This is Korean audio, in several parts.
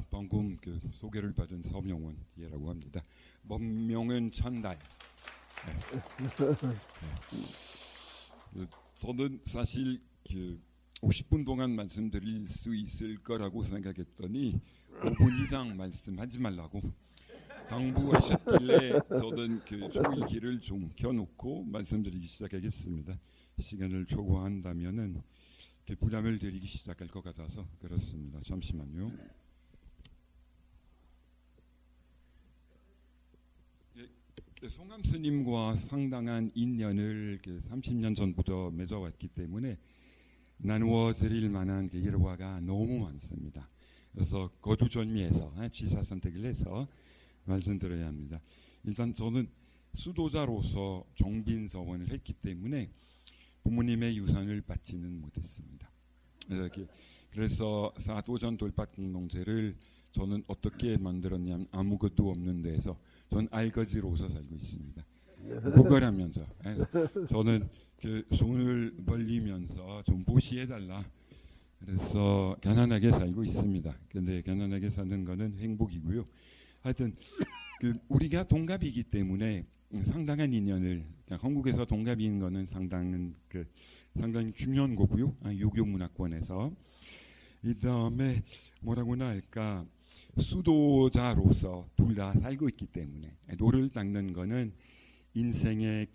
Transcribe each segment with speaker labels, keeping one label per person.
Speaker 1: 방금 소개를 받은 서명원이라고 합니다. 본명은 천달. 저는 사실 50분 동안 말씀드릴 수 있을 거라고 생각했더니 5분 이상 말씀하지 말라고 당부하셨길래 저는 조이기를 좀 켜놓고 말씀드리기 시작하겠습니다. 시간을 초과한다면은 부담을 드리기 시작할 것 같아서 그렇습니다. 잠시만요. 송암 스님과 상당한 인연을 30년 전부터 맺어왔기 때문에 나누어 드릴 만한 일화가 너무 많습니다. 그래서 거두절미해서 지사 선택을 해서 말씀드려야 합니다. 일단 저는 수도자로서 정빈서원을 했기 때문에 부모님의 유산을 받지는 못했습니다. 그래서 사도전 돌밭 공동체를 저는 어떻게 만들었냐면 아무것도 없는 데에서 저는 알거지로서 살고 있습니다. 구걸하면서 저는 손을 벌리면서 좀 보시해달라. 그래서 가난하게 살고 있습니다. 근데 가난하게 사는 거는 행복이고요. 하여튼 우리가 동갑이기 때문에 상당한 인연을 한국에서 동갑인 거는 상당히 중요한 거고요. 유교문화권에서 이 다음에 뭐라고나 할까 수도자로서 둘 다 살고 있기 때문에 노를 닦는 거는 인생의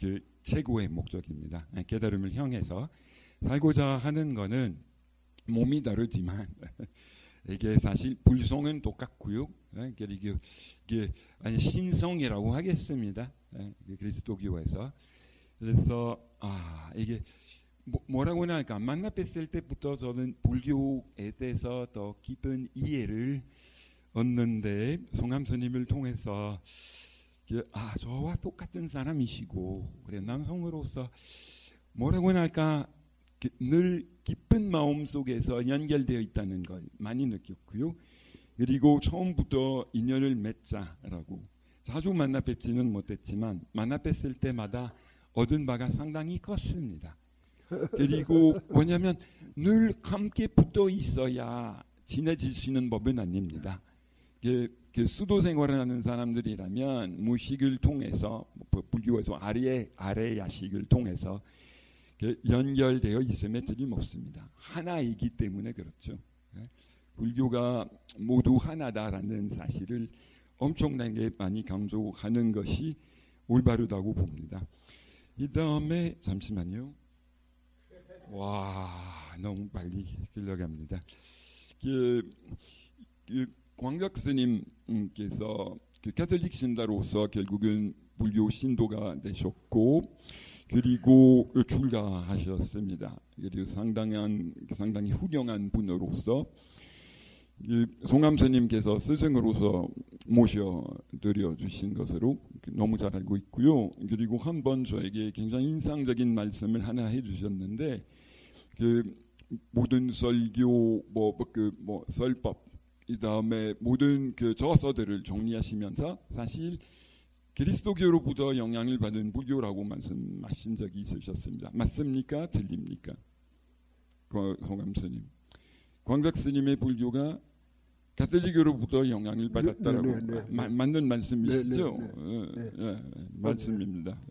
Speaker 1: 최고의 목적입니다. 깨달음을 향해서 살고자 하는 거는 몸이 다르지만 이게 사실 불성은 똑같고요. 그리고 이게 신성이라고 하겠습니다. 그리스도교에서. 그래서 이게 뭐라고나 할까 만나 뵀을 때부터 저는 불교에 대해서 더 깊은 이해를 얻는데 송암 스님을 통해서 저와 똑같은 사람이시고 그래 남성으로서 뭐라고나 할까 늘 깊은 마음 속에서 연결되어 있다는 걸 많이 느꼈고요. 그리고 처음부터 인연을 맺자라고 자주 만나 뵙지는 못했지만 만나 뵀을 때마다 얻은 바가 상당히 컸습니다. 그리고 뭐냐면 늘 함께 붙어 있어야 친해질 수 있는 법은 아닙니다. 수도 생활을 하는 사람들이라면 무식을 통해서 불교에서 아래 야식을 통해서 연결되어 있음에 틀림없습니다. 하나이기 때문에 그렇죠. 불교가 모두 하나다라는 사실을 엄청나게 많이 강조하는 것이 올바르다고 봅니다. 이 다음에 잠시만요. 너무 빨리 끌려갑니다. 광각 스님께서 가톨릭 신자로서 결국은 불교 신도가 되셨고 그리고 출가하셨습니다. 그리고 상당히 훌륭한 분으로서 송암 스님께서 스승으로서 모셔드려 주신 것으로 너무 잘 알고 있고요. 그리고 한 번 저에게 굉장히 인상적인 말씀을 하나 해주셨는데 모든 설교 설법 이 다음에 모든 저서들을 정리하시면서 사실 그리스도교로부터 영향을 받은 불교라고 말씀하신 적이 있으셨습니다. 맞습니까? 틀립니까? 송암 스님, 광각 스님의 불교가 가톨릭으로부터 영향을 받았다라고 맞는 말씀이시죠? 말씀입니다.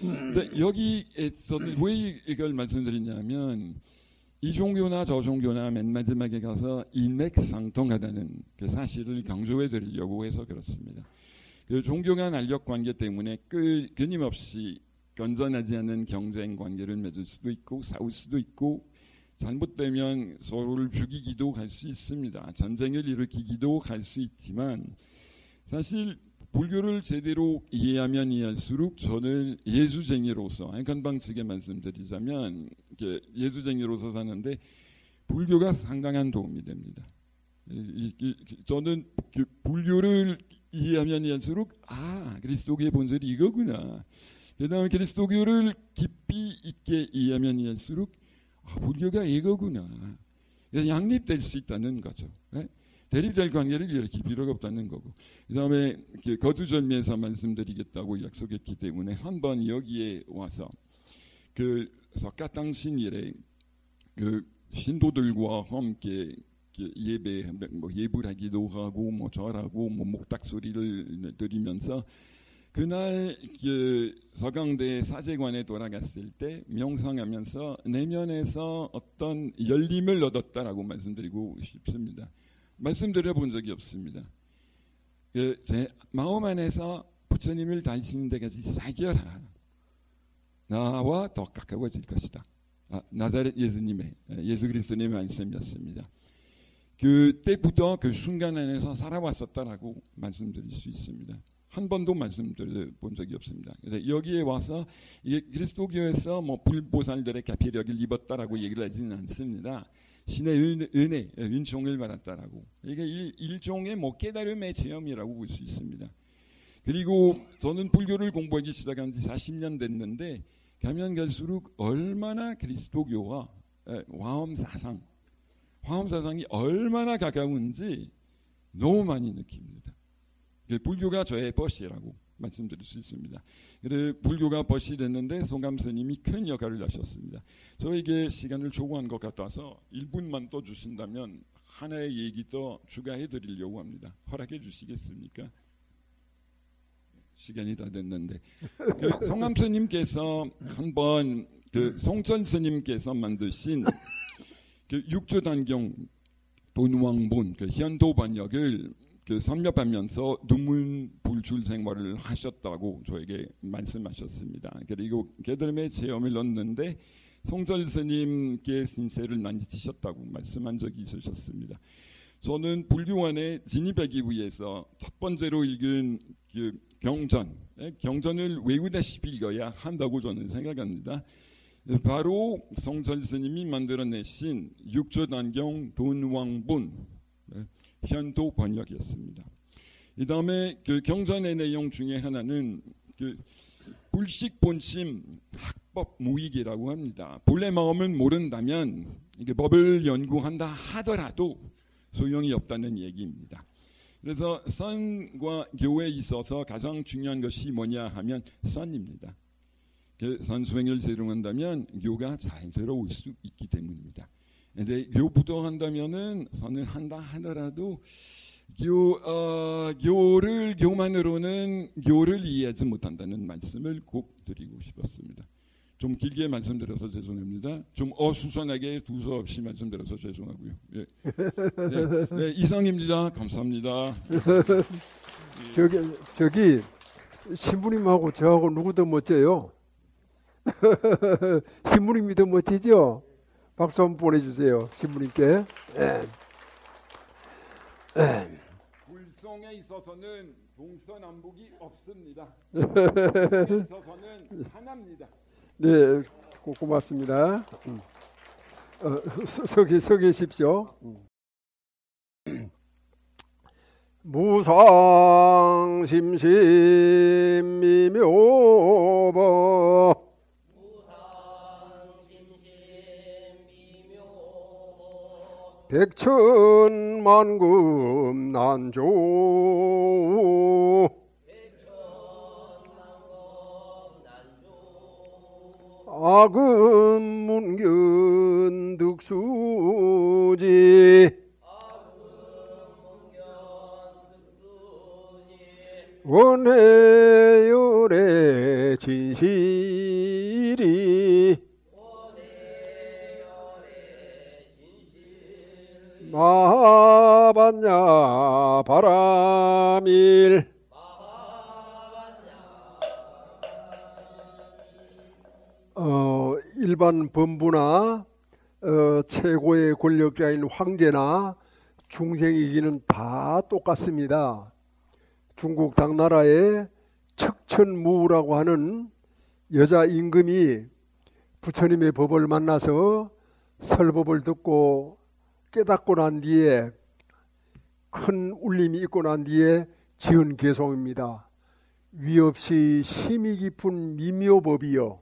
Speaker 1: 근데 여기에서는 왜 이걸 말씀드리냐면 이 종교나 저 종교나 맨 마지막에 가서 인맥상통하다는 사실을 강조해 드리려고 해서 그렇습니다. 종교 간 알력 관계 때문에 끊임없이 건전하지 않은 경쟁 관계를 맺을 수도 있고 싸울 수도 있고 잘못되면 서로를 죽이기도 할 수 있습니다. 전쟁을 일으키기도 할 수 있지만 사실 불교를 제대로 이해하면 이해할수록 저는 예수쟁이로서 건방지게 말씀드리자면 예수쟁이로서 사는데 불교가 상당한 도움이 됩니다. 저는 불교를 이해하면 이해할수록 그리스도교의 본질이 이거구나. 그다음에 그리스도교를 깊이 있게 이해하면 이해할수록 불교가 이거구나. 양립될 수 있다는 거죠. 대립될 관계를 일으킬 필요가 없다는 거고. 그 다음에 거두절미에서 말씀드리겠다고 약속했기 때문에 한번 여기에 와서 석가탕 신일에 신도들과 함께 예배 뭐 예불하기도 하고 뭐 절하고 뭐 목탁 소리를 들으면서 그날 서강대 사제관에 돌아갔을 때 명상하면서 내면에서 어떤 열림을 얻었다라고 말씀드리고 싶습니다. 말씀드려본 적이 없습니다. 제 마음 안에서 부처님을 다니시는 데까지 사겨라. 나와 더 가까워질 것이다. 나자렛 예수님의 예수 그리스도님의 말씀이었습니다. 그때부터 그 순간 안에서 살아왔었다라고 말씀드릴 수 있습니다. 한 번도 말씀드려본 적이 없습니다. 그래서 여기에 와서 이게 그리스도교에서 뭐 불보살들의 가피력을 입었다라고 얘기를 하지는 않습니다. 신의 은혜, 은총을 받았다라고. 이게 일종의 뭐 깨달음의 체험이라고 볼 수 있습니다. 그리고 저는 불교를 공부하기 시작한 지 40년 됐는데 가면 갈수록 얼마나 그리스도교와 화엄사상이 얼마나 가까운지 너무 많이 느낍니다. 불교가 저의 벗이라고 말씀드릴 수 있습니다. 불교가 벗이 됐는데 송감 스님이 큰 역할을 하셨습니다. 저에게 시간을 초과한 것 같아서 1분만 더 주신다면 하나의 얘기 더 추가해 드리려고 합니다. 허락해 주시겠습니까? 시간이 다 됐는데 송감 스님께서 한번 송천 스님께서 만드신 육조단경 돈왕본 현도 번역을 섭렵하면서 눈물불출 생활을 하셨다고 저에게 말씀하셨습니다. 그리고 깨달음의 체험을 얻는데 송절 스님께 신세를 난지치셨다고 말씀한 적이 있으셨습니다. 저는 불교안에 진입하기 위해서 첫 번째로 읽은 경전을 외우다시피 읽어야 한다고 저는 생각합니다. 바로 송절 스님이 만들어내신 육조단경 돈왕본 현도 번역이었습니다. 이 다음에 경전의 내용 중에 하나는 불식 본심 학법 무익이라고 합니다. 본래 마음은 모른다면 이게 법을 연구한다 하더라도 소용이 없다는 얘기입니다. 그래서 선과 교에 있어서 가장 중요한 것이 뭐냐 하면 선입니다. 선수행을 제대로 한다면 교가 잘 들어올 수 있기 때문입니다. 근데 교부터 한다면은 선을 한다 하더라도 교만으로는 교를 이해하지 못한다는 말씀을 꼭 드리고 싶었습니다. 좀 길게 말씀드려서 죄송합니다. 좀 어수선하게 두서없이 말씀드려서 죄송하고요. 예. 네, 이상입니다. 감사합니다.
Speaker 2: 저기 신부님하고 저하고 누구 더 멋져요? 신부님이 더 멋지죠? 박수 한번 보내주세요. 신부님께.
Speaker 1: 불성에 있어서는 동서남북이 없습니다. 불성에 있어서는 하나입니다.
Speaker 2: 네, 고맙습니다. 서 계십시오. 무상심심미묘법 백천만금 난조 악음문견 득수지 원해열의 진실이 마반야 바람일 일반 범부나 최고의 권력자인 황제나 중생이기는 다 똑같습니다. 중국 당나라의 척천무라고 하는 여자 임금이 부처님의 법을 만나서 설법을 듣고 깨닫고 난 뒤에 큰 울림이 있고 난 뒤에 지은 개송입니다. 위 없이 심이 깊은 미묘법이여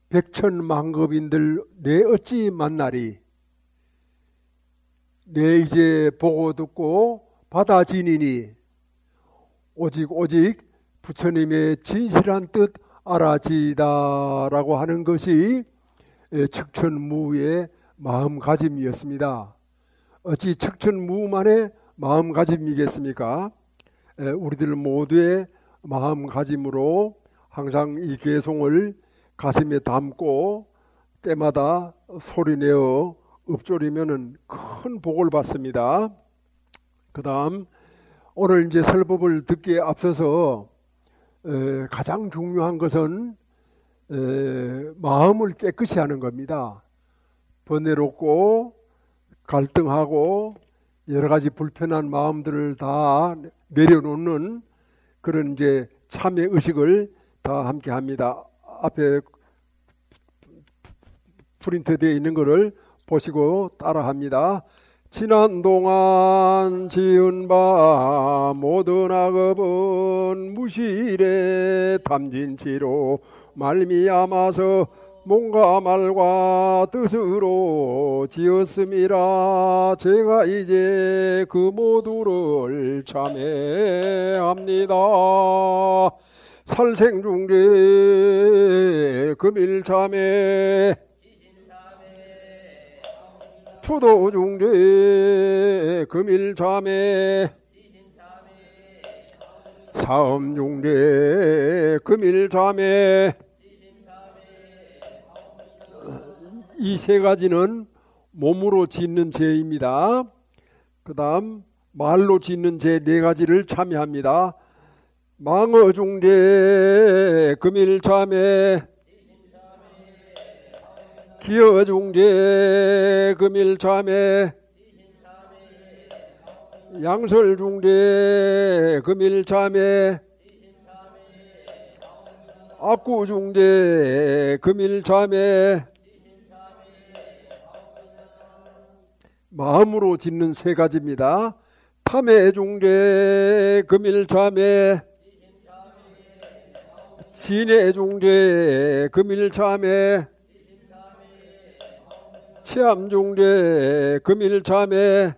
Speaker 2: 백천만급인들 내 어찌 만나리. 내 이제 보고 듣고 받아지니니 오직 부처님의 진실한 뜻 알아지다라고 하는 것이 척천무의 마음가짐이었습니다. 어찌 척천무만의 마음가짐이겠습니까? 우리들 모두의 마음가짐으로 항상 이 개송을 가슴에 담고 때마다 소리내어 읊조리면은 큰 복을 받습니다. 그 다음 오늘 이제 설법을 듣기에 앞서서 가장 중요한 것은 마음을 깨끗이 하는 겁니다. 번뇌롭고 갈등하고 여러 가지 불편한 마음들을 다 내려놓는 그런 이제 참회 의식을 다 함께 합니다. 앞에 프린트되어 있는 것을 보시고 따라 합니다. 지난 동안 지은 바 모든 악업은 무실에 탐진치로 말미암아서 몸과 말과 뜻으로 지었음이라 제가 이제 그 모두를 참회합니다. 살생중죄 금일참회 투도중죄 금일참회 사음중죄 금일참회 이 세 가지는 몸으로 짓는 죄입니다. 그 다음 말로 짓는 죄 네 가지를 참회합니다. 망어중죄 금일참회 기어중죄 금일참회 양설중죄 금일참회 악구중죄 금일참회 마음으로 짓는 세 가지입니다. 탐해중죄 금일참회 진해중죄 금일참회 치암중죄 금일참회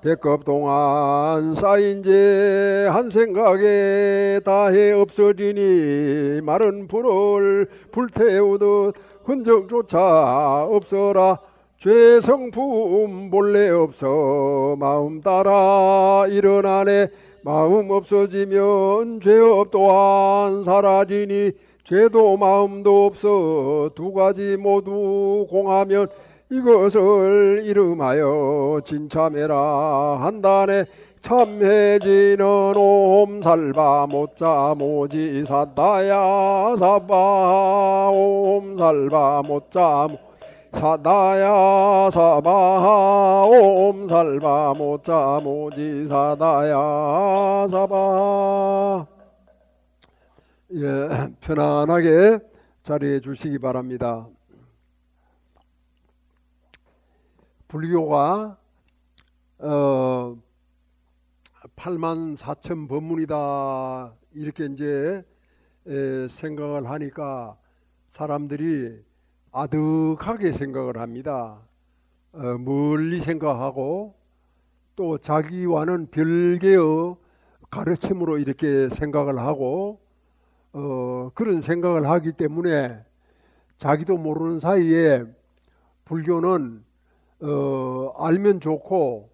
Speaker 2: 백업 동안 쌓인 죄 한 생각에 다해 없어지니 마른 불을 불태우듯 흔적조차 없어라. 죄 성품 본래 없어 마음 따라 일어나네. 마음 없어지면 죄업 또한 사라지니 죄도 마음도 없어 두 가지 모두 공하면 이것을 이름하여 진참해라 한다네. 참해지는 옴살바 못자 모지 사다야 사바 옴살바 못자 사다야 사바 옴살바 못자 모지 사다야 사바. 예, 편안하게 자리해 주시기 바랍니다. 불교가 84,000 법문이다 이렇게 이제 생각을 하니까 사람들이 아득하게 생각을 합니다. 멀리 생각하고 또 자기와는 별개의 가르침으로 이렇게 생각을 하고 그런 생각을 하기 때문에 자기도 모르는 사이에 불교는 알면 좋고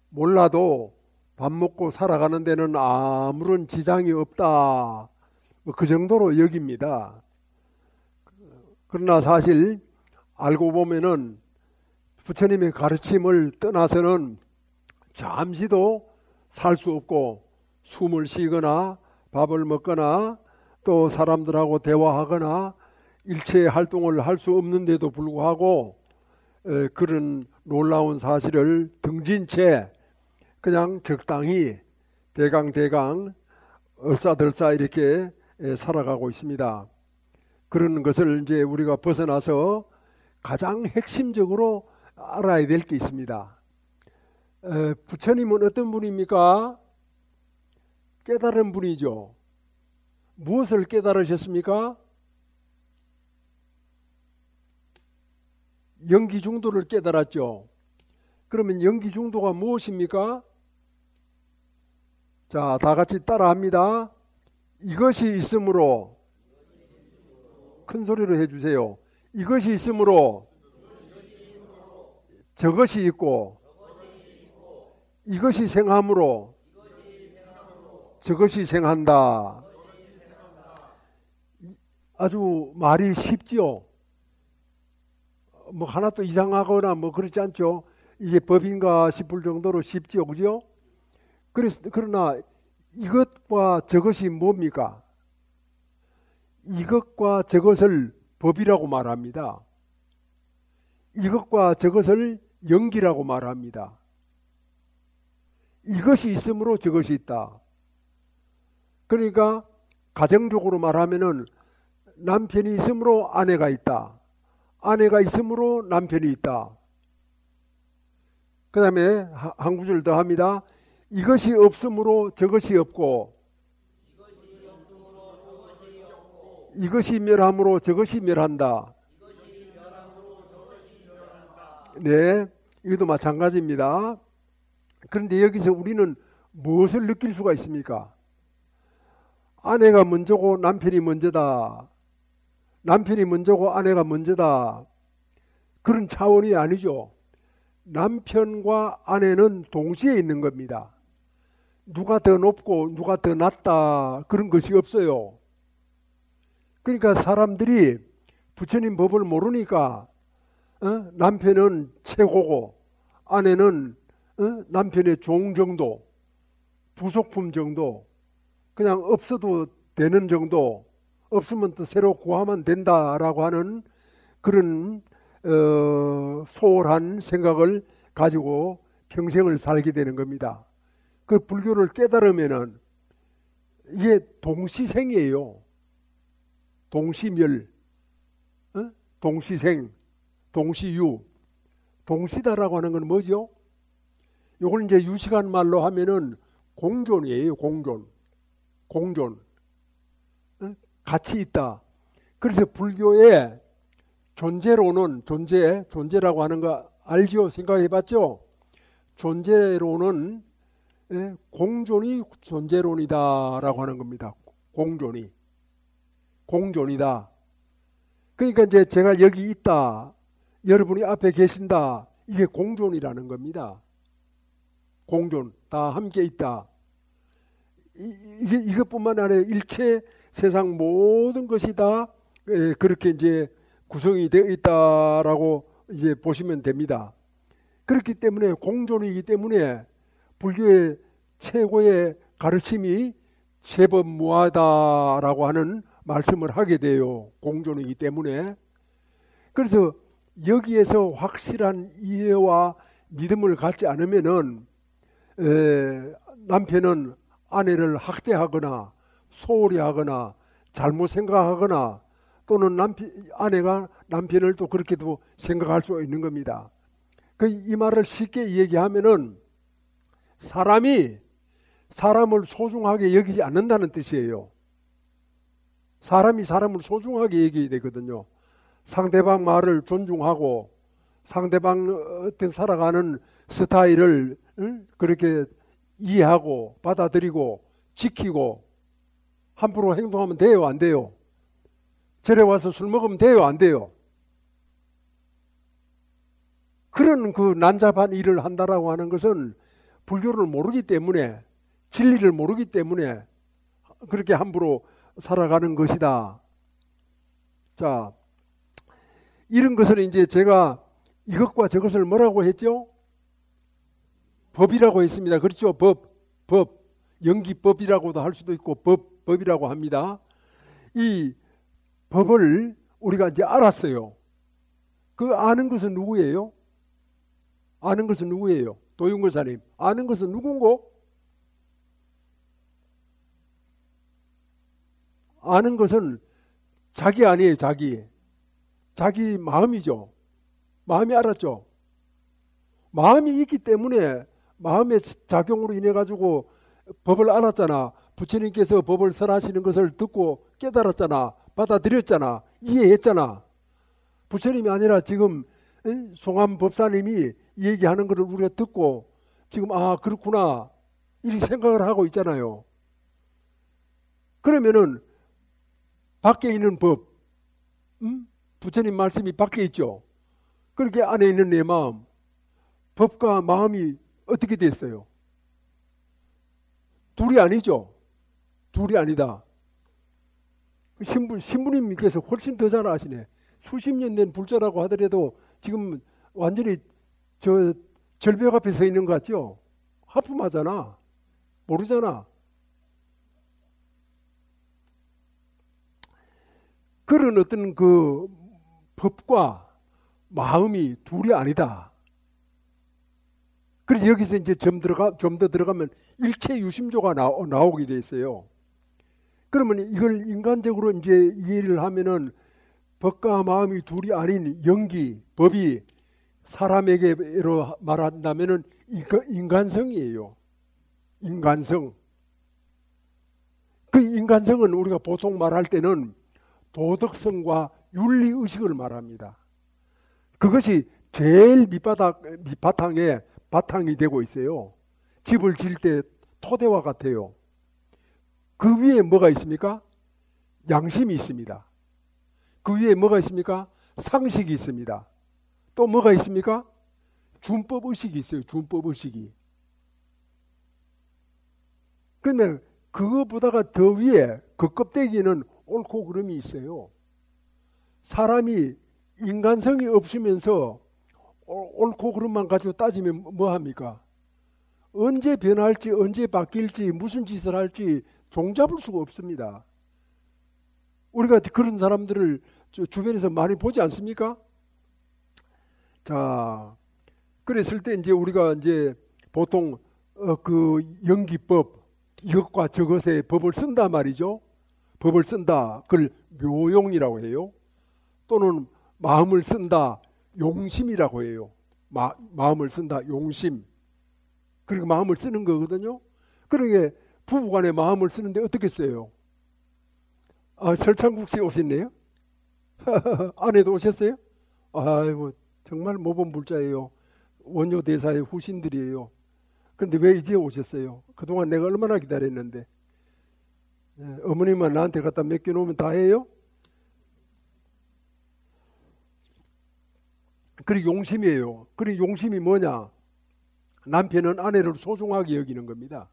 Speaker 2: 몰라도 밥 먹고 살아가는 데는 아무런 지장이 없다. 그 정도로 여깁니다. 그러나 사실 알고 보면은 부처님의 가르침을 떠나서는 잠시도 살 수 없고 숨을 쉬거나 밥을 먹거나 또 사람들하고 대화하거나 일체 활동을 할 수 없는데도 불구하고 그런 놀라운 사실을 등진 채 그냥 적당히 대강 얼싸들싸 이렇게 살아가고 있습니다. 그런 것을 이제 우리가 벗어나서 가장 핵심적으로 알아야 될 게 있습니다. 부처님은 어떤 분입니까? 깨달은 분이죠. 무엇을 깨달으셨습니까? 연기중도를 깨달았죠. 그러면 연기중도가 무엇입니까? 자, 다 같이 따라합니다. 이것이 있으므로, 큰 소리로 해주세요. 이것이 있으므로 저것이 있고 이것이 생함으로 저것이 생한다. 아주 말이 쉽지요. 뭐 하나도 이상하거나 뭐 그렇지 않죠. 이게 법인가 싶을 정도로 쉽지요. 그죠? 그러나 이것과 저것이 뭡니까? 이것과 저것을 법이라고 말합니다. 이것과 저것을 연기라고 말합니다. 이것이 있으므로 저것이 있다. 그러니까 가정적으로 말하면은 남편이 있으므로 아내가 있다. 아내가 있으므로 남편이 있다. 그 다음에 한 구절 더 합니다. 이것이 없으므로 저것이 없고 이것이 멸함으로 저것이 멸한다. 네, 이것도 마찬가지입니다. 그런데 여기서 우리는 무엇을 느낄 수가 있습니까? 아내가 먼저고 남편이 먼저다. 남편이 먼저고 아내가 먼저다. 그런 차원이 아니죠. 남편과 아내는 동시에 있는 겁니다. 누가 더 높고 누가 더 낮다 그런 것이 없어요. 그러니까 사람들이 부처님 법을 모르니까 남편은 최고고 아내는 남편의 종 정도, 부속품 정도, 그냥 없어도 되는 정도, 없으면 또 새로 구하면 된다라고 하는 그런 소홀한 생각을 가지고 평생을 살게 되는 겁니다. 그 불교를 깨달으면은 이게 동시생이에요. 동시멸, 동시생, 동시유. 동시다라고 하는 건 뭐죠? 요걸 이제 유식한 말로 하면은 공존이에요. 공존. 공존. 같이 있다. 그래서 불교의 존재로는 존재라고 하는 거 알죠? 생각해 봤죠? 존재로는 공존이 존재론이다라고 하는 겁니다. 공존이. 공존이다. 그러니까 이제 제가 여기 있다. 여러분이 앞에 계신다. 이게 공존이라는 겁니다. 공존. 다 함께 있다. 이것뿐만 아니라 일체 세상 모든 것이 다 그렇게 이제 구성이 되어 있다라고 이제 보시면 됩니다. 그렇기 때문에 공존이기 때문에 불교의 최고의 가르침이 세법무하다라고 하는 말씀을 하게 돼요. 공존이기 때문에. 그래서 여기에서 확실한 이해와 믿음을 갖지 않으면은 남편은 아내를 학대하거나 소홀히 하거나 잘못 생각하거나 또는 아내가 남편을 또 그렇게도 생각할 수 있는 겁니다. 이 말을 쉽게 얘기하면은 사람이 사람을 소중하게 여기지 않는다는 뜻이에요. 사람이 사람을 소중하게 여겨야 되거든요. 상대방 말을 존중하고 상대방 어떤 살아가는 스타일을 그렇게 이해하고 받아들이고 지키고 함부로 행동하면 돼요? 안 돼요? 절에 와서 술 먹으면 돼요? 안 돼요? 그런 그 난잡한 일을 한다라고 하는 것은 불교를 모르기 때문에 진리를 모르기 때문에 그렇게 함부로 살아가는 것이다. 자, 이런 것을 이제 제가 이것과 저것을 뭐라고 했죠? 법이라고 했습니다. 그렇죠? 법. 연기법이라고도 할 수도 있고 법이라고 합니다. 이 법을 우리가 이제 알았어요. 그 아는 것은 누구예요? 아는 것은 누구예요? 도윤고사님. 아는 것은 누군고? 아는 것은 자기 아니에요. 자기 마음이죠. 마음이 알았죠. 마음이 있기 때문에 마음의 작용으로 인해 가지고 법을 알았잖아. 부처님께서 법을 설하시는 것을 듣고 깨달았잖아. 받아들였잖아. 이해했잖아. 부처님이 아니라 지금 송암 법사님이 얘기하는 것을 우리가 듣고 지금 아 그렇구나 이렇게 생각을 하고 있잖아요. 그러면은 밖에 있는 법, 부처님 말씀이 밖에 있죠. 그렇게 안에 있는 내 마음, 법과 마음이 어떻게 됐어요? 둘이 아니죠. 둘이 아니다. 신부님께서 훨씬 더 잘 아시네. 수십 년 된 불자라고 하더라도 지금 완전히 저 절벽 앞에 서 있는 것 같죠? 하품하잖아. 모르잖아. 그런 어떤 그 법과 마음이 둘이 아니다. 그래서 여기서 이제 좀 더 들어가면 일체 유심조가 나오게 돼 있어요. 그러면 이걸 인간적으로 이제 이해를 하면은 법과 마음이 둘이 아닌 영기, 법이 사람에게로 말한다면은 인간성이에요. 인간성. 그 인간성은 우리가 보통 말할 때는 도덕성과 윤리의식을 말합니다. 그것이 제일 바탕이 되고 있어요. 집을 지을 때 토대와 같아요. 그 위에 뭐가 있습니까? 양심이 있습니다. 그 위에 뭐가 있습니까? 상식이 있습니다. 또 뭐가 있습니까? 준법의식이 있어요. 준법의식이. 근데 그거보다가 더 위에 그 껍데기에는 옳고 그름이 있어요. 사람이 인간성이 없으면서 옳고 그름만 가지고 따지면 뭐합니까? 언제 변할지 언제 바뀔지 무슨 짓을 할지 종잡을 수가 없습니다. 우리가 그런 사람들을 주변에서 많이 보지 않습니까? 자, 그랬을 때 이제 우리가 이제 보통 그 연기법 이것과 저것의 법을 쓴다 말이죠. 법을 쓴다. 그걸 묘용이라고 해요. 또는 마음을 쓴다. 용심이라고 해요. 마음을 쓴다. 용심. 그리고 마음을 쓰는 거거든요. 그러게 부부간에 마음을 쓰는데 어떻게 써요? 설창국 씨 오셨네요. 아내도 오셨어요? 아이고 정말 모범 불자예요. 원효 대사의 후신들이에요. 그런데 왜 이제 오셨어요? 그동안 내가 얼마나 기다렸는데. 어머니만 나한테 갖다 맡겨놓으면 다 해요? 그리고 용심이에요. 그리고 용심이 뭐냐? 남편은 아내를 소중하게 여기는 겁니다.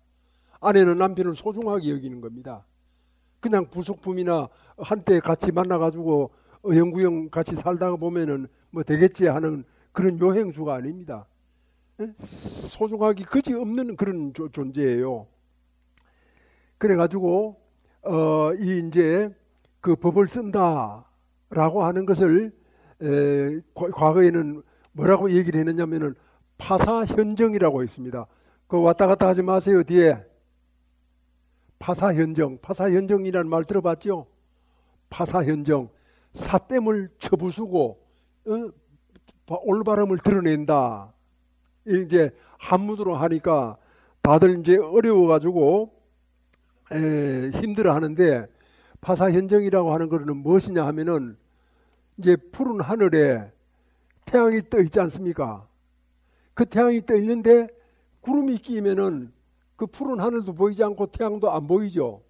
Speaker 2: 아내는 남편을 소중하게 여기는 겁니다. 그냥 부속품이나 한때 같이 만나가지고 영구영 같이 살다가 보면은 뭐 되겠지 하는 그런 요행수가 아닙니다. 소중하기 그지없는 그런 존재예요. 그래가지고 이 이제 그 법을 쓴다라고 하는 것을 과거에는 뭐라고 얘기를 했느냐면은 파사현정이라고 있습니다. 그 왔다 갔다 하지 마세요. 뒤에 파사현정이라는 말 들어봤죠? 파사현정, 사땜을 쳐부수고 올바름을 드러낸다. 이제 한문으로 하니까 다들 이제 어려워가지고 힘들어하는데 파사현정이라고 하는 것은 무엇이냐 하면은 이제 푸른 하늘에 태양이 떠 있지 않습니까? 그 태양이 떠 있는데 구름이 끼면은 그 푸른 하늘도 보이지 않고 태양도 안 보이죠.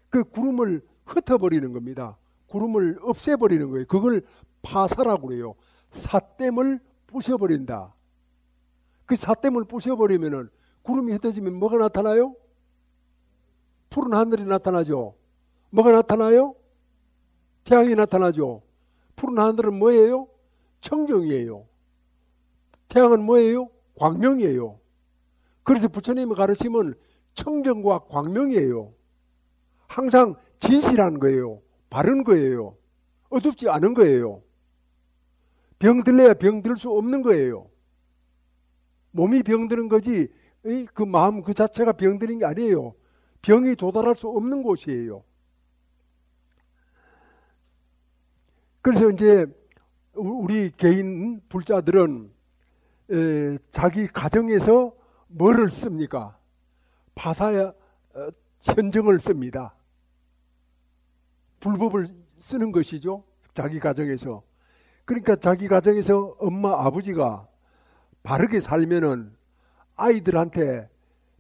Speaker 2: 그 구름을 흩어버리는 겁니다. 구름을 없애버리는 거예요. 그걸 파사라고 그래요. 사땜을 부셔버린다. 그 사땜을 부셔버리면은 구름이 흩어지면 뭐가 나타나요? 푸른 하늘이 나타나죠. 뭐가 나타나요? 태양이 나타나죠. 푸른 하늘은 뭐예요? 청정이에요. 태양은 뭐예요? 광명이에요. 그래서 부처님의 가르침은 청정과 광명이에요. 항상 진실한 거예요. 바른 거예요. 어둡지 않은 거예요. 병들래야 병들 수 없는 거예요. 몸이 병드는 거지 그 마음 그 자체가 병드는 게 아니에요. 병이 도달할 수 없는 곳이에요. 그래서 이제 우리 개인 불자들은 자기 가정에서 뭐를 씁니까? 파사 현정을 씁니다. 불법을 쓰는 것이죠. 자기 가정에서. 그러니까 자기 가정에서 엄마 아버지가 바르게 살면은 아이들한테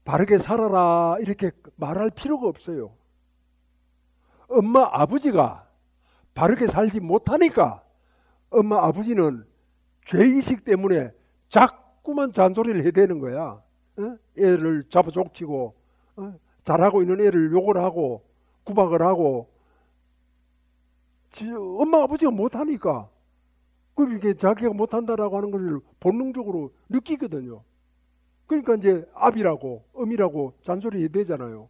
Speaker 2: 바르게 살아라 이렇게 말할 필요가 없어요. 엄마 아버지가 바르게 살지 못하니까 엄마 아버지는 죄의식 때문에 자꾸만 잔소리를 해대는 거야. 애를 잡아 족치고 잘하고 있는 애를 욕을 하고 구박을 하고 엄마 아버지가 못하니까 그렇게 자기가 못한다라고 하는 것을 본능적으로 느끼거든요. 그러니까 이제 압이라고 엄이라고 잔소리 해대잖아요.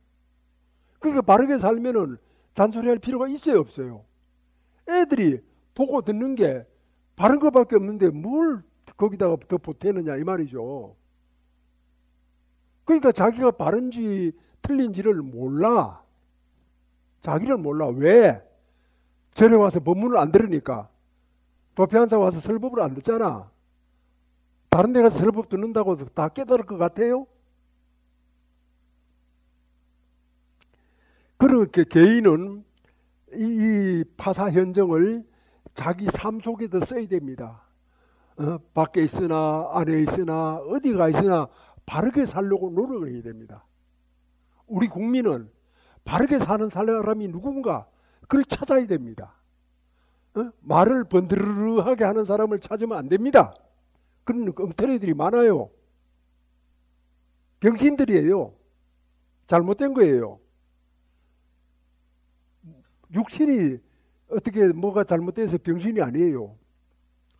Speaker 2: 그러니까 바르게 살면은 잔소리할 필요가 있어요, 없어요? 애들이 보고 듣는 게 바른 것밖에 없는데 뭘 거기다가 더 보태느냐 이 말이죠. 그러니까 자기가 바른지 틀린지를 몰라. 자기를 몰라. 왜? 절에 와서 법문을 안 들으니까. 도피한사 와서 설법을 안 듣잖아. 다른 데 가서 설법 듣는다고 다 깨달을 것 같아요? 그렇게 개인은 이 파사현정을 자기 삶 속에도 써야 됩니다. 밖에 있으나 안에 있으나 어디가 있으나 바르게 살려고 노력을 해야 됩니다. 우리 국민은 바르게 사는 사람이 누군가 그걸 찾아야 됩니다. 말을 번드르르하게 하는 사람을 찾으면 안 됩니다. 그런 엉터리들이 많아요. 병신들이에요. 잘못된 거예요. 육신이 어떻게 뭐가 잘못돼서 병신이 아니에요.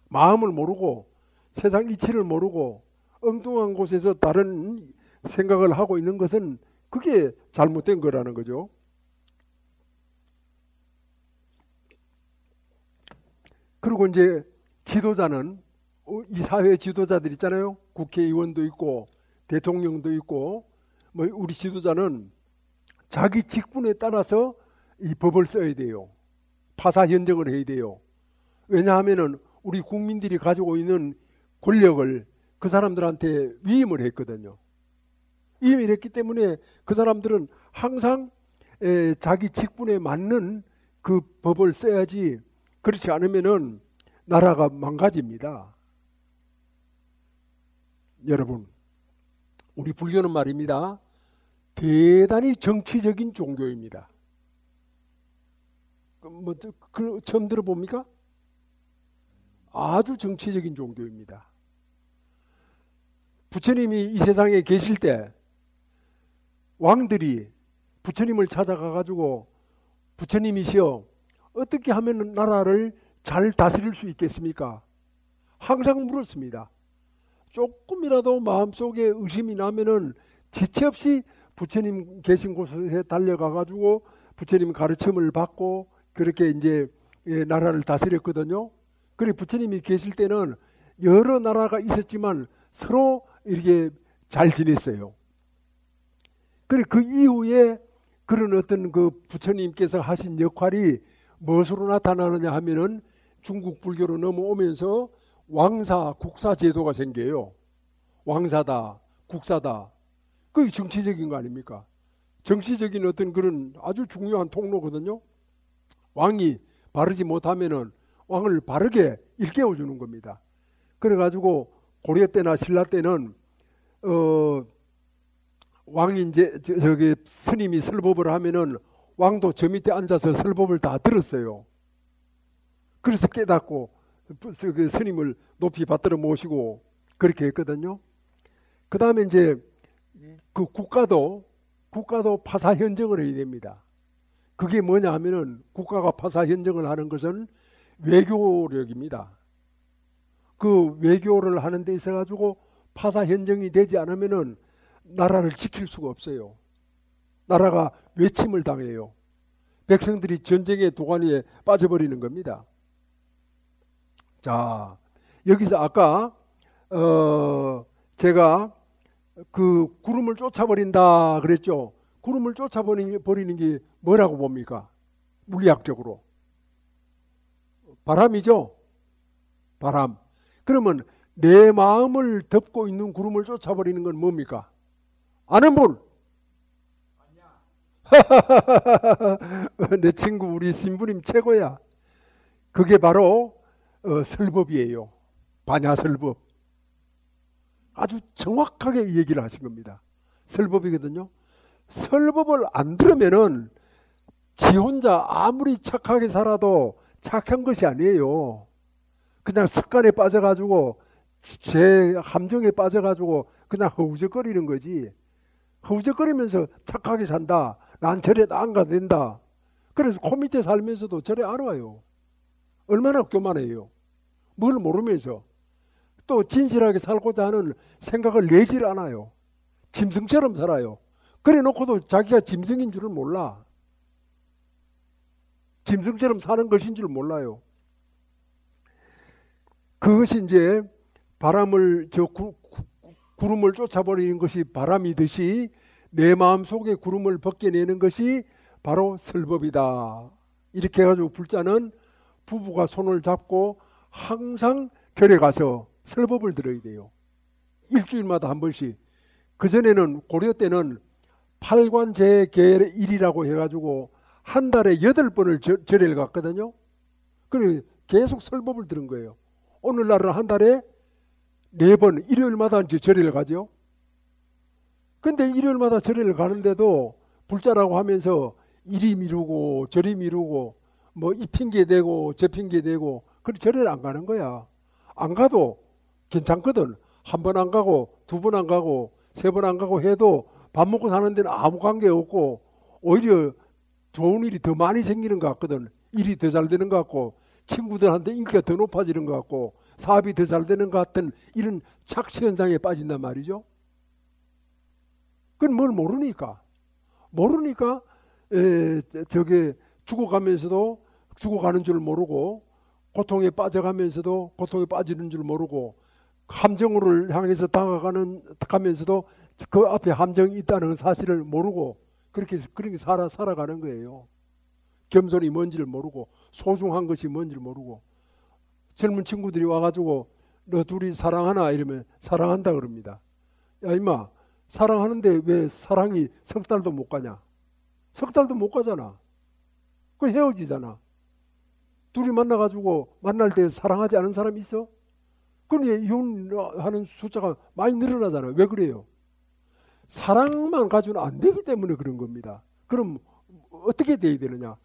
Speaker 2: 마음을 모르고 세상 이치를 모르고 엉뚱한 곳에서 다른 생각을 하고 있는 것은 그게 잘못된 거라는 거죠. 그리고 이제 지도자는 이 사회 지도자들 있잖아요. 국회의원도 있고 대통령도 있고 뭐 우리 지도자는 자기 직분에 따라서 이 법을 써야 돼요. 파사현정을 해야 돼요. 왜냐하면은 우리 국민들이 가지고 있는 권력을 그 사람들한테 위임을 했거든요. 위임을 했기 때문에 그 사람들은 항상 자기 직분에 맞는 그 법을 써야지 그렇지 않으면은 나라가 망가집니다. 여러분, 우리 불교는 말입니다. 대단히 정치적인 종교입니다. 처음 들어봅니까? 아주 정치적인 종교입니다. 부처님이 이 세상에 계실 때 왕들이 부처님을 찾아가 가지고 부처님이시여 어떻게 하면 나라를 잘 다스릴 수 있겠습니까? 항상 물었습니다. 조금이라도 마음속에 의심이 나면은 지체 없이 부처님 계신 곳에 달려가 가지고 부처님 가르침을 받고 그렇게 이제 나라를 다스렸거든요. 그리고 부처님이 계실 때는 여러 나라가 있었지만 서로 이렇게 잘 지냈어요. 그리고 그 이후에 그런 어떤 그 부처님께서 하신 역할이 무엇으로 나타나느냐 하면은 중국 불교로 넘어오면서 왕사, 국사 제도가 생겨요. 왕사다, 국사다. 그게 정치적인 거 아닙니까? 정치적인 어떤 그런 아주 중요한 통로거든요. 왕이 바르지 못하면은 왕을 바르게 일깨워 주는 겁니다. 그래가지고 고려 때나 신라 때는 왕이 이제 저기 스님이 설법을 하면은 왕도 저 밑에 앉아서 설법을 다 들었어요. 그래서 깨닫고 그 스님을 높이 받들어 모시고 그렇게 했거든요. 그 다음에 이제 그 국가도 파사현정을 해야 됩니다. 그게 뭐냐 하면은 국가가 파사현정을 하는 것은 외교력입니다. 그 외교를 하는 데 있어 가지고 파사현정이 되지 않으면은 나라를 지킬 수가 없어요. 나라가 외침을 당해요. 백성들이 전쟁의 도가니에 빠져버리는 겁니다. 자, 여기서 아까 제가 그 구름을 쫓아버린다 그랬죠. 구름을 쫓아버리는 게 뭐라고 봅니까? 물리학적으로 바람이죠. 바람. 그러면 내 마음을 덮고 있는 구름을 쫓아버리는 건 뭡니까? 아는 분? 내 친구 우리 신부님 최고야. 그게 바로 설법이에요. 반야설법. 아주 정확하게 얘기를 하신 겁니다. 설법이거든요. 설법을 안 들으면은 지 혼자 아무리 착하게 살아도 착한 것이 아니에요. 그냥 습관에 빠져가지고 제 함정에 빠져가지고 그냥 허우적거리는 거지. 허우적거리면서 착하게 산다. 난 절에 안 가도 된다. 그래서 코 밑에 살면서도 절에 안 와요. 얼마나 교만해요. 뭘 모르면서 또 진실하게 살고자 하는 생각을 내질 않아요. 짐승처럼 살아요. 그래 놓고도 자기가 짐승인 줄은 몰라. 짐승처럼 사는 것인 줄 몰라요. 그것이 이제 바람을 구름을 쫓아버리는 것이 바람이듯이 내 마음 속에 구름을 벗겨내는 것이 바로 설법이다. 이렇게 해가지고 불자는 부부가 손을 잡고 항상 절에 가서 설법을 들어야 돼요. 일주일마다 한 번씩. 그전에는 고려 때는 팔관제계일이라고 해가지고 한 달에 8번을 절에를 갔거든요. 그리고 계속 설법을 들은 거예요. 오늘날은 한 달에 4번, 일요일마다 이제 절에를 가죠. 근데 일요일마다 절에를 가는데도 불자라고 하면서 이리 미루고 저리 미루고 뭐 이 핑계 대고 저 핑계 대고 그래 절에를 안 가는 거야. 안 가도 괜찮거든. 한 번 안 가고 2번 안 가고 3번 안 가고 해도 밥 먹고 사는 데는 아무 관계 없고 오히려 좋은 일이 더 많이 생기는 것 같거든. 일이 더 잘 되는 것 같고 친구들한테 인기가 더 높아지는 것 같고 사업이 더 잘 되는 것 같은 이런 착시 현상에 빠진단 말이죠. 그건 뭘 모르니까 저게 죽어가면서도 죽어가는 줄 모르고 고통에 빠져가면서도 고통에 빠지는 줄 모르고 함정을 향해서 다가가면서도 그 앞에 함정이 있다는 사실을 모르고 그렇게 살아가는 거예요. 겸손이 뭔지를 모르고 소중한 것이 뭔지를 모르고 젊은 친구들이 와가지고 너 둘이 사랑하나 이러면 사랑한다 그럽니다. 야 임마 사랑하는데 왜 사랑이 석 달도 못 가냐? 석 달도 못 가잖아. 그 헤어지잖아. 둘이 만나가지고 만날 때 사랑하지 않은 사람이 있어? 그럼 이혼하는 숫자가 많이 늘어나잖아요. 왜 그래요? 사랑만 가지고는 안 되기 때문에 그런 겁니다. 그럼 어떻게 돼야 되느냐?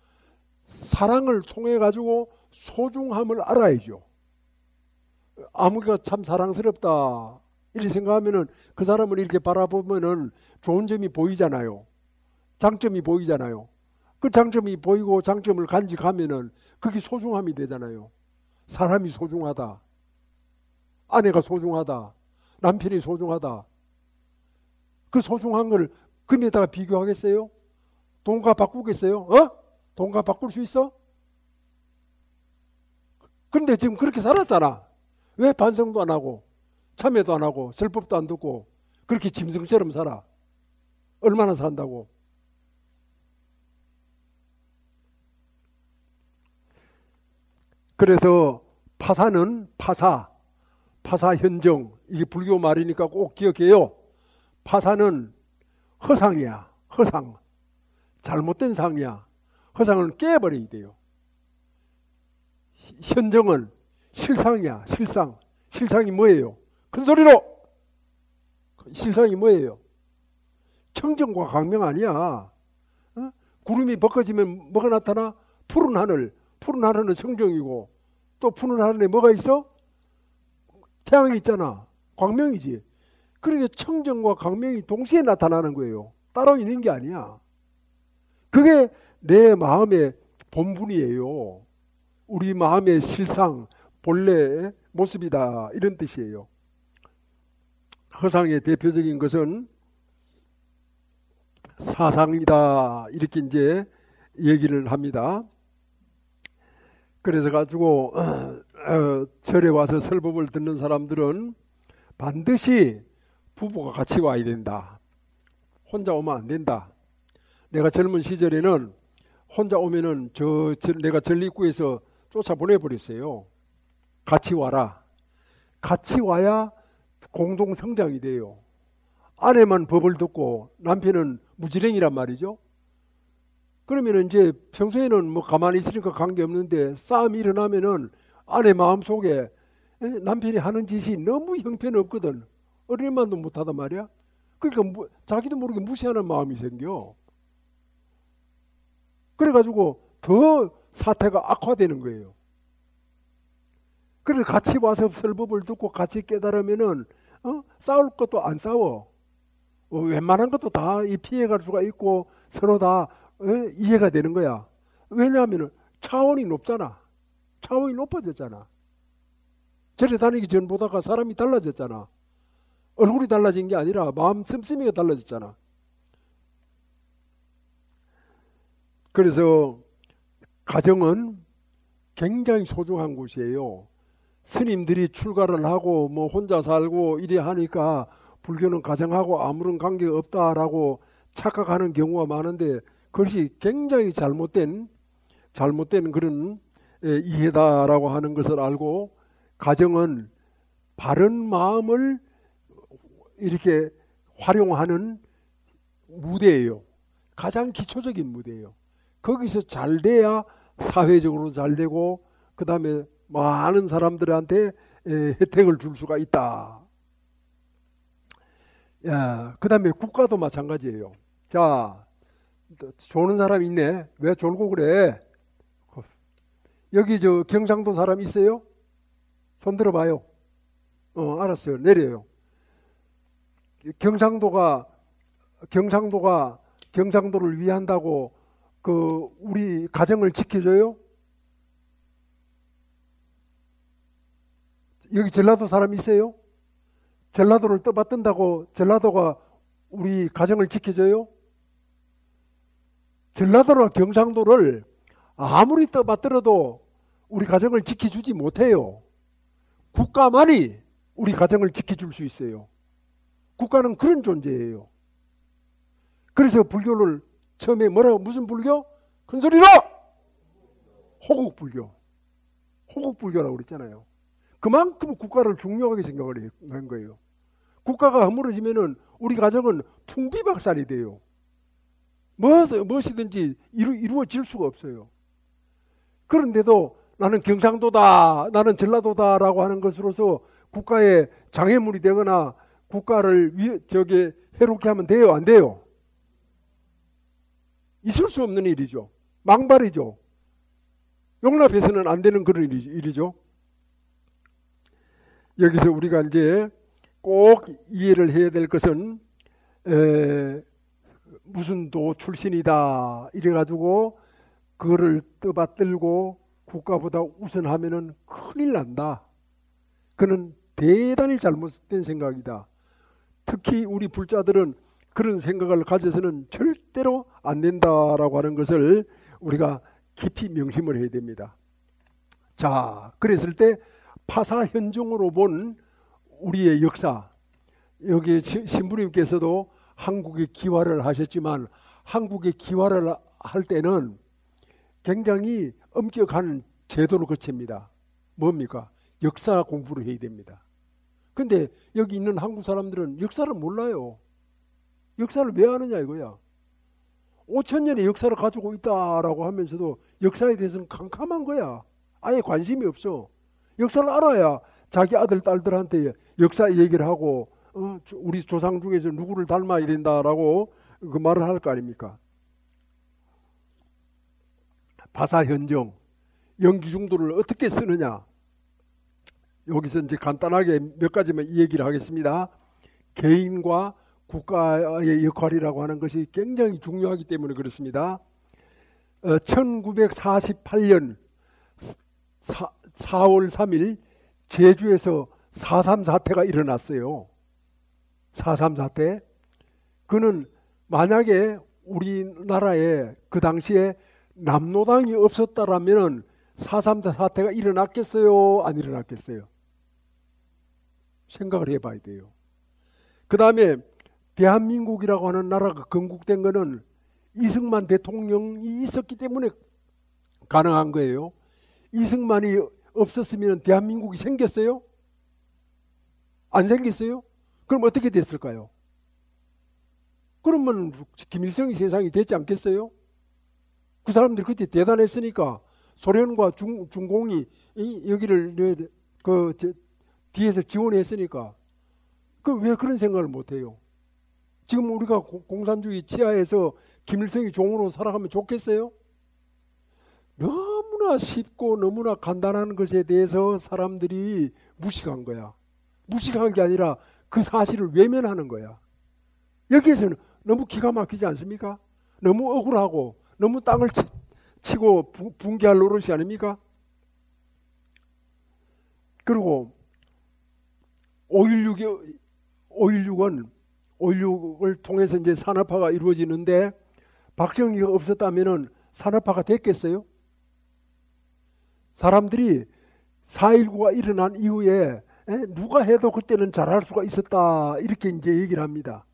Speaker 2: 사랑을 통해 가지고 소중함을 알아야죠. 아무가 참 사랑스럽다 이렇게 생각하면은 그 사람을 이렇게 바라보면은 좋은 점이 보이잖아요. 장점이 보이잖아요. 그 장점이 보이고 장점을 간직하면은 그게 소중함이 되잖아요. 사람이 소중하다. 아내가 소중하다. 남편이 소중하다. 그 소중한 걸 금에다가 비교하겠어요? 돈과 바꾸겠어요? 돈과 바꿀 수 있어? 근데 지금 그렇게 살았잖아. 왜 반성도 안 하고 참회도 안 하고 설법도 안 듣고 그렇게 짐승처럼 살아? 얼마나 산다고? 그래서 파사는 파사 현정, 이게 불교 말이니까 꼭 기억해요. 파사는 허상이야. 허상. 잘못된 상이야. 허상은 깨버려야 돼요. 현정은 실상이야. 실상. 실상이 뭐예요? 큰 소리로! 실상이 뭐예요? 청정과 광명 아니야. 구름이 벗겨지면 뭐가 나타나? 푸른 하늘. 푸른 하늘은 청정이고 또 푸른 하늘에 뭐가 있어? 태양이 있잖아. 광명이지. 그러니까 청정과 광명이 동시에 나타나는 거예요. 따로 있는 게 아니야. 그게 내 마음의 본분이에요. 우리 마음의 실상, 본래의 모습이다. 이런 뜻이에요. 허상의 대표적인 것은 사상이다. 이렇게 이제 얘기를 합니다. 그래서 가지고 절에 와서 설법을 듣는 사람들은 반드시 부부가 같이 와야 된다. 혼자 오면 안 된다. 내가 젊은 시절에는 혼자 오면은 내가 전리구에서 쫓아보내버렸어요. 같이 와라. 같이 와야 공동 성장이 돼요. 아내만 법을 듣고 남편은 무지랭이란 말이죠. 그러면 이제 평소에는 뭐 가만히 있으니까 관계없는데 싸움이 일어나면은 아내 마음속에 남편이 하는 짓이 너무 형편없거든. 어린만도 못하단 말이야. 그러니까 자기도 모르게 무시하는 마음이 생겨. 그래가지고 더 사태가 악화되는 거예요. 그래서 같이 와서 설법을 듣고 같이 깨달으면은 싸울 것도 안 싸워. 웬만한 것도 다 피해갈 수가 있고 서로 다 이해가 되는 거야. 왜냐하면 차원이 높잖아. 차원이 높아졌잖아. 절에 다니기 전보다가 사람이 달라졌잖아. 얼굴이 달라진 게 아니라 마음 씀씀이가 달라졌잖아. 그래서 가정은 굉장히 소중한 곳이에요. 스님들이 출가를 하고 뭐 혼자 살고 이래 하니까 불교는 가정하고 아무런 관계가 없다라고 착각하는 경우가 많은데 그것이 굉장히 잘못된 그런 이해다라고 하는 것을 알고 가정은 바른 마음을 이렇게 활용하는 무대예요. 가장 기초적인 무대예요. 거기서 잘 돼야 사회적으로 잘 되고 그 다음에 많은 사람들한테 혜택을 줄 수가 있다. 그 다음에 국가도 마찬가지예요. 자, 조는 사람 있네. 왜 졸고 그래? 여기 저 경상도 사람 있어요? 손 들어봐요. 알았어요. 내려요. 경상도를 위한다고 우리 가정을 지켜줘요? 여기 전라도 사람 있어요? 전라도를 떠받든다고 전라도가 우리 가정을 지켜줘요? 전라도나 경상도를 아무리 떠받들어도 우리 가정을 지켜주지 못해요. 국가만이 우리 가정을 지켜줄 수 있어요. 국가는 그런 존재예요. 그래서 불교를 처음에 무슨 불교? 큰 소리로! 호국불교. 호국불교라고 그랬잖아요. 그만큼 국가를 중요하게 생각을 한 거예요. 국가가 허물어지면은 우리 가정은 풍비박산이 돼요. 무엇이든지 이루어질 수가 없어요. 그런데도 나는 경상도다, 나는 전라도다라고 하는 것으로서 국가의 장애물이 되거나 국가를 해롭게 하면 돼요, 안 돼요? 있을 수 없는 일이죠. 망발이죠. 용납해서는 안 되는 그런 일이죠. 여기서 우리가 이제 꼭 이해를 해야 될 것은 무슨 도 출신이다 이래가지고 그거를 떠받들고 국가보다 우선하면은 큰일 난다. 그는 대단히 잘못된 생각이다. 특히 우리 불자들은 그런 생각을 가져서는 절대로 안 된다라고 하는 것을 우리가 깊이 명심을 해야 됩니다. 자, 그랬을 때 파사현종으로 본 우리의 역사, 여기 신부님께서도 한국에 기화를 하셨지만 한국에 기화를 할 때는 굉장히 엄격한 제도를 거칩니다. 뭡니까? 역사 공부를 해야 됩니다. 근데 여기 있는 한국 사람들은 역사를 몰라요. 역사를 왜 아느냐 이거야. 5,000년의 역사를 가지고 있다라고 하면서도 역사에 대해서는 캄캄한 거야. 아예 관심이 없어. 역사를 알아야 자기 아들 딸들한테 역사 얘기를 하고 우리 조상 중에서 누구를 닮아 이런다라고 그 말을 할 거 아닙니까? 파사현정, 연기중도를 어떻게 쓰느냐. 여기서 이제 간단하게 몇 가지만 이 얘기를 하겠습니다. 개인과 국가의 역할이라고 하는 것이 굉장히 중요하기 때문에 그렇습니다. 1948년 4월 3일 제주에서 4.3 사태가 일어났어요. 4.3 사태. 그는 만약에 우리나라에 그 당시에 남노당이 없었다라면 4.3 사태가 일어났겠어요? 안 일어났겠어요? 생각을 해봐야 돼요. 그 다음에 대한민국이라고 하는 나라가 건국된 거는 이승만 대통령이 있었기 때문에 가능한 거예요. 이승만이 없었으면 대한민국이 생겼어요? 안 생겼어요? 그럼 어떻게 됐을까요? 그러면 김일성이 세상이 됐지 않겠어요? 그 사람들이 그때 대단했으니까 소련과 중공이 여기를 뒤에서 지원했으니까 왜 그런 생각을 못해요? 지금 우리가 공산주의 치하에서 김일성이 종으로 살아가면 좋겠어요? 너무나 너무나 쉽고 너무나 간단한 것에 대해서 사람들이 무식한 거야. 무식한 게 아니라 그 사실을 외면하는 거야. 여기에서는 너무 기가 막히지 않습니까? 너무 억울하고 너무 땅을 치고 붕괴할 노릇이 아닙니까? 그리고 5.16을 통해서 이제 산업화가 이루어지는데 박정희가 없었다면은 산업화가 됐겠어요? 사람들이 4.19가 일어난 이후에 누가 해도 그때는 잘할 수가 있었다 이렇게 이제 얘기를 합니다.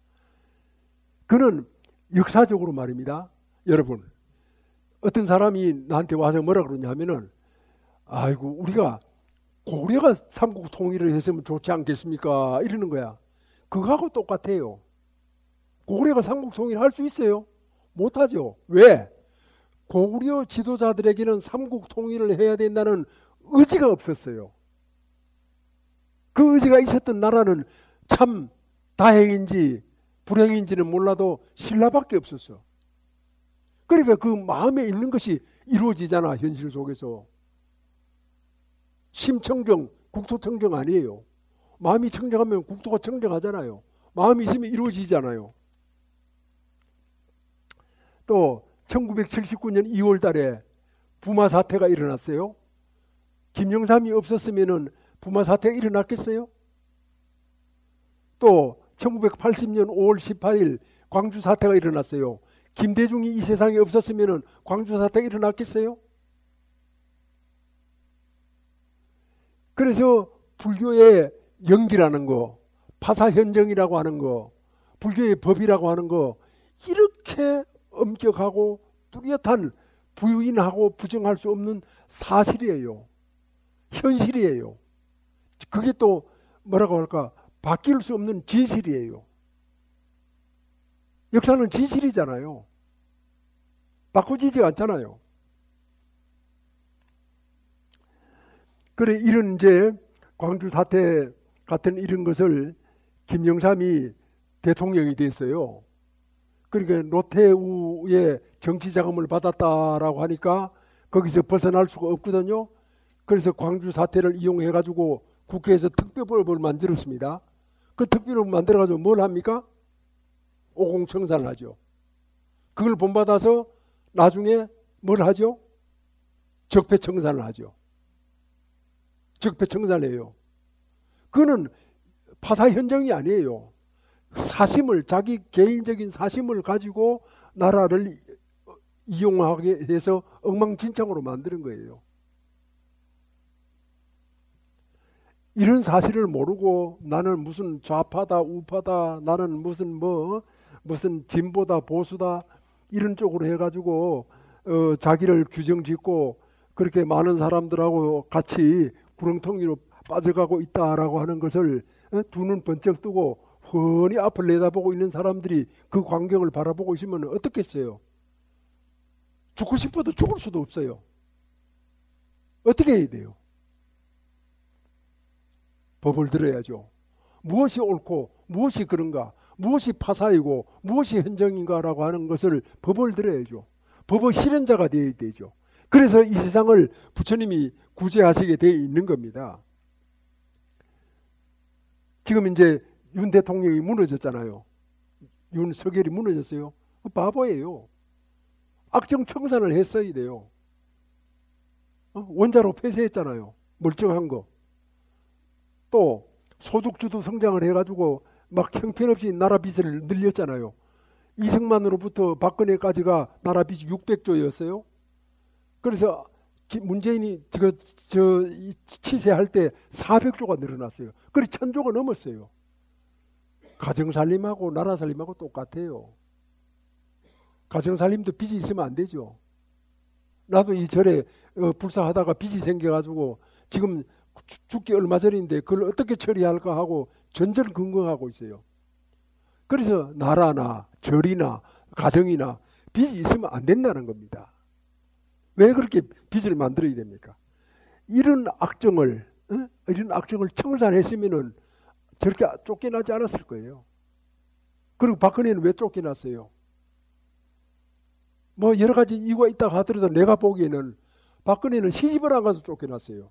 Speaker 2: 그는 역사적으로 말입니다. 여러분, 어떤 사람이 나한테 와서 뭐라 그러냐면은 아이고 우리가 고려가 삼국 통일을 했으면 좋지 않겠습니까? 이러는 거야. 그거하고 똑같아요. 고구려가 삼국 통일할 수 있어요? 못하죠. 왜? 고구려 지도자들에게는 삼국 통일을 해야 된다는 의지가 없었어요. 그 의지가 있었던 나라는 참 다행인지 불행인지는 몰라도 신라밖에 없었어. 그러니까 그 마음에 있는 것이 이루어지잖아, 현실 속에서. 심청정, 국토청정 아니에요. 마음이 청정하면 국토가 청정하잖아요. 마음이 있으면 이루어지잖아요. 또 1979년 2월 달에 부마 사태가 일어났어요. 김영삼이 없었으면 부마 사태가 일어났겠어요? 또 1980년 5월 18일 광주 사태가 일어났어요. 김대중이 이 세상에 없었으면 광주 사태가 일어났겠어요? 그래서 불교의 연기라는 거, 파사현정이라고 하는 거, 불교의 법이라고 하는 거 이렇게 엄격하고 뚜렷한 부인하고 부정할 수 없는 사실이에요. 현실이에요. 그게 또 뭐라고 할까? 바뀔 수 없는 진실이에요. 역사는 진실이잖아요. 바꾸지지 않잖아요. 그래 이런 이제 광주 사태 같은 이런 것을 김영삼이 대통령이 됐어요. 그러니까 노태우의 정치 자금을 받았다라고 하니까 거기서 벗어날 수가 없거든요. 그래서 광주 사태를 이용해 가지고 국회에서 특별법을 만들었습니다. 그 특별법 만들어 가지고 뭘 합니까? 오공청산을 하죠. 그걸 본받아서 나중에 뭘 하죠? 적폐청산을 하죠. 적폐청산이에요. 그거는 파사현정이 아니에요. 사심을, 자기 개인적인 사심을 가지고 나라를 이용하게 해서 엉망진창으로 만드는 거예요. 이런 사실을 모르고 나는 무슨 좌파다 우파다 나는 무슨 진보다 보수다 이런 쪽으로 해가지고 자기를 규정짓고 그렇게 많은 사람들하고 같이 구렁텅이로 빠져가고 있다라고 하는 것을 두 눈 번쩍 뜨고 훤히 앞을 내다보고 있는 사람들이 그 광경을 바라보고 있으면 어떻겠어요? 죽고 싶어도 죽을 수도 없어요. 어떻게 해야 돼요? 법을 들어야죠. 무엇이 옳고 무엇이 그런가, 무엇이 파사이고 무엇이 현정인가라고 하는 것을 법을 들어야죠. 법의 실현자가 되어야 되죠. 그래서 이 세상을 부처님이 구제하시게 되어 있는 겁니다. 지금 이제 윤 대통령이 무너졌잖아요. 윤석열이 무너졌어요. 그 바보예요. 악정 청산을 했어야 돼요. 원자로 폐쇄했잖아요. 멀쩡한 거. 또 소득주도 성장을 해가지고 막 형편없이 나라 빚을 늘렸잖아요. 이승만으로부터 박근혜까지가 나라 빚이 600조였어요. 그래서 문재인이 치세할 때 400조가 늘어났어요. 그래 1000조가 넘었어요. 가정살림하고 나라살림하고 똑같아요. 가정살림도 빚이 있으면 안 되죠. 나도 이 절에 불사하다가 빚이 생겨가지고 지금 죽기 얼마 전인데 그걸 어떻게 처리할까 하고 전전긍긍하고 있어요. 그래서 나라나 절이나 가정이나 빚이 있으면 안 된다는 겁니다. 왜 그렇게 빚을 만들어야 됩니까? 이런 악정을 청산했으면은 저렇게 쫓겨나지 않았을 거예요. 그리고 박근혜는 왜 쫓겨났어요? 뭐 여러 가지 이유가 있다고 하더라도 내가 보기에는 박근혜는 시집을 안 가서 쫓겨났어요.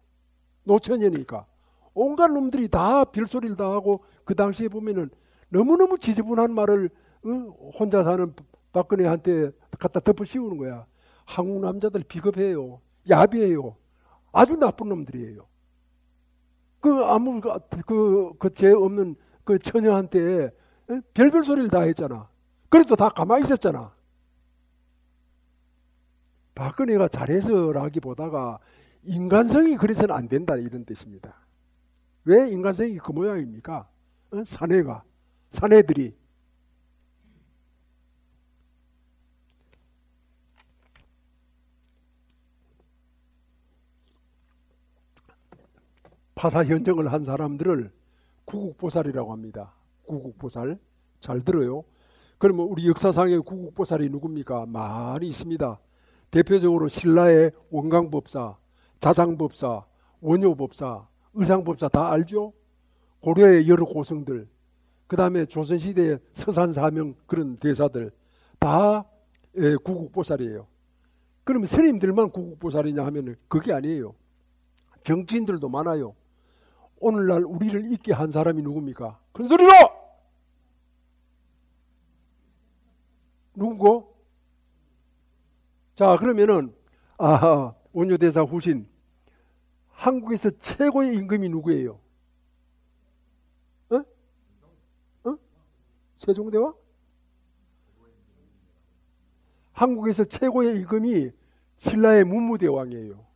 Speaker 2: 노처녀니까. 온갖 놈들이 다 별소리를 다 하고 그 당시에 보면은 너무너무 지저분한 말을 혼자 사는 박근혜한테 갖다 덮어 씌우는 거야. 한국 남자들 비겁해요. 야비해요. 아주 나쁜 놈들이에요. 죄 없는 그 처녀한테 별별 소리를 다 했잖아. 그래도 다 가만히 있었잖아. 박근혜가 잘해서라기보다가 인간성이 그래서는 안 된다 이런 뜻입니다. 왜 인간성이 그 모양입니까? 사내들이 파사 현정을 한 사람들을 구국보살이라고 합니다. 구국보살. 잘 들어요. 그러면 우리 역사상의 구국보살이 누굽니까? 많이 있습니다. 대표적으로 신라의 원광법사, 자장법사, 원효법사, 의상법사 다 알죠? 고려의 여러 고성들, 그 다음에 조선시대의 서산사명 그런 대사들 다 구국보살이에요. 그러면 스님들만 구국보살이냐 하면 그게 아니에요. 정치인들도 많아요. 오늘날 우리를 잊게 한 사람이 누굽니까? 큰 소리로! 누구고? 자, 그러면은 원효대사 후신 한국에서 최고의 임금이 누구예요? 세종대왕? 한국에서 최고의 임금이 신라의 문무대왕이에요.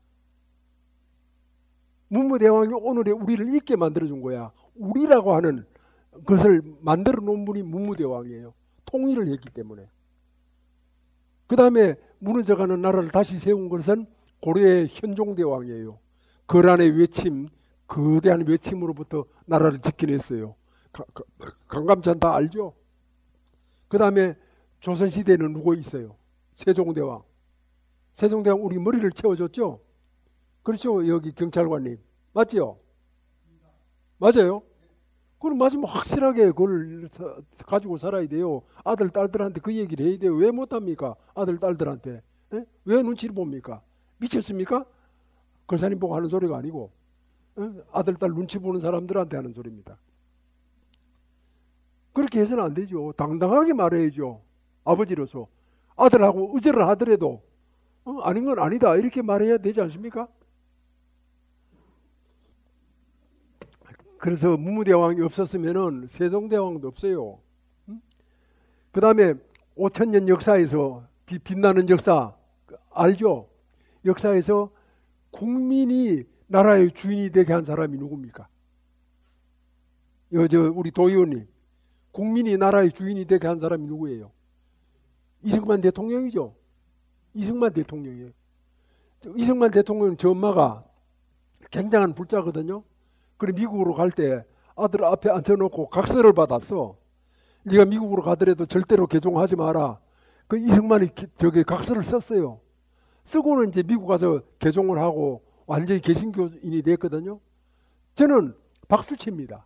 Speaker 2: 문무대왕이 오늘의 우리를 잊게 만들어준 거야. 우리라고 하는 것을 만들어 놓은 분이 문무대왕이에요. 통일을 했기 때문에. 그 다음에 무너져가는 나라를 다시 세운 것은 고려의 현종대왕이에요. 거란의 외침, 거대한 외침으로부터 나라를 지켜냈어요. 강감찬 다 알죠? 그 다음에 조선시대에는 누구 있어요? 세종대왕. 세종대왕 우리 머리를 채워줬죠? 그렇죠? 여기 경찰관님. 맞지요? 맞아요? 그럼 마지막 확실하게 그걸 가지고 살아야 돼요. 아들, 딸들한테 그 얘기를 해야 돼요. 왜 못합니까? 아들, 딸들한테. 에? 왜 눈치를 봅니까? 미쳤습니까? 걸사님 보고 하는 소리가 아니고 아들, 딸 눈치 보는 사람들한테 하는 소리입니다. 그렇게 해서는 안 되죠. 당당하게 말해야죠. 아버지로서. 아들하고 의절을 하더라도 아닌 건 아니다 이렇게 말해야 되지 않습니까? 그래서 문무대왕이 없었으면 세종대왕도 없어요. 그 다음에 5천년 역사에서 빛나는 역사 알죠? 역사에서 국민이 나라의 주인이 되게 한 사람이 누굽니까? 우리 도의원님, 국민이 나라의 주인이 되게 한 사람이 누구예요? 이승만 대통령이죠. 이승만 대통령이에요. 이승만 대통령 저 엄마가 굉장한 불자거든요. 그래 미국으로 갈 때 아들 앞에 앉혀놓고 각서를 받았어. 네가 미국으로 가더라도 절대로 개종하지 마라. 그 이승만이 저게 각서를 썼어요. 쓰고는 이제 미국 가서 개종을 하고 완전히 개신교인이 됐거든요. 저는 박수칩니다.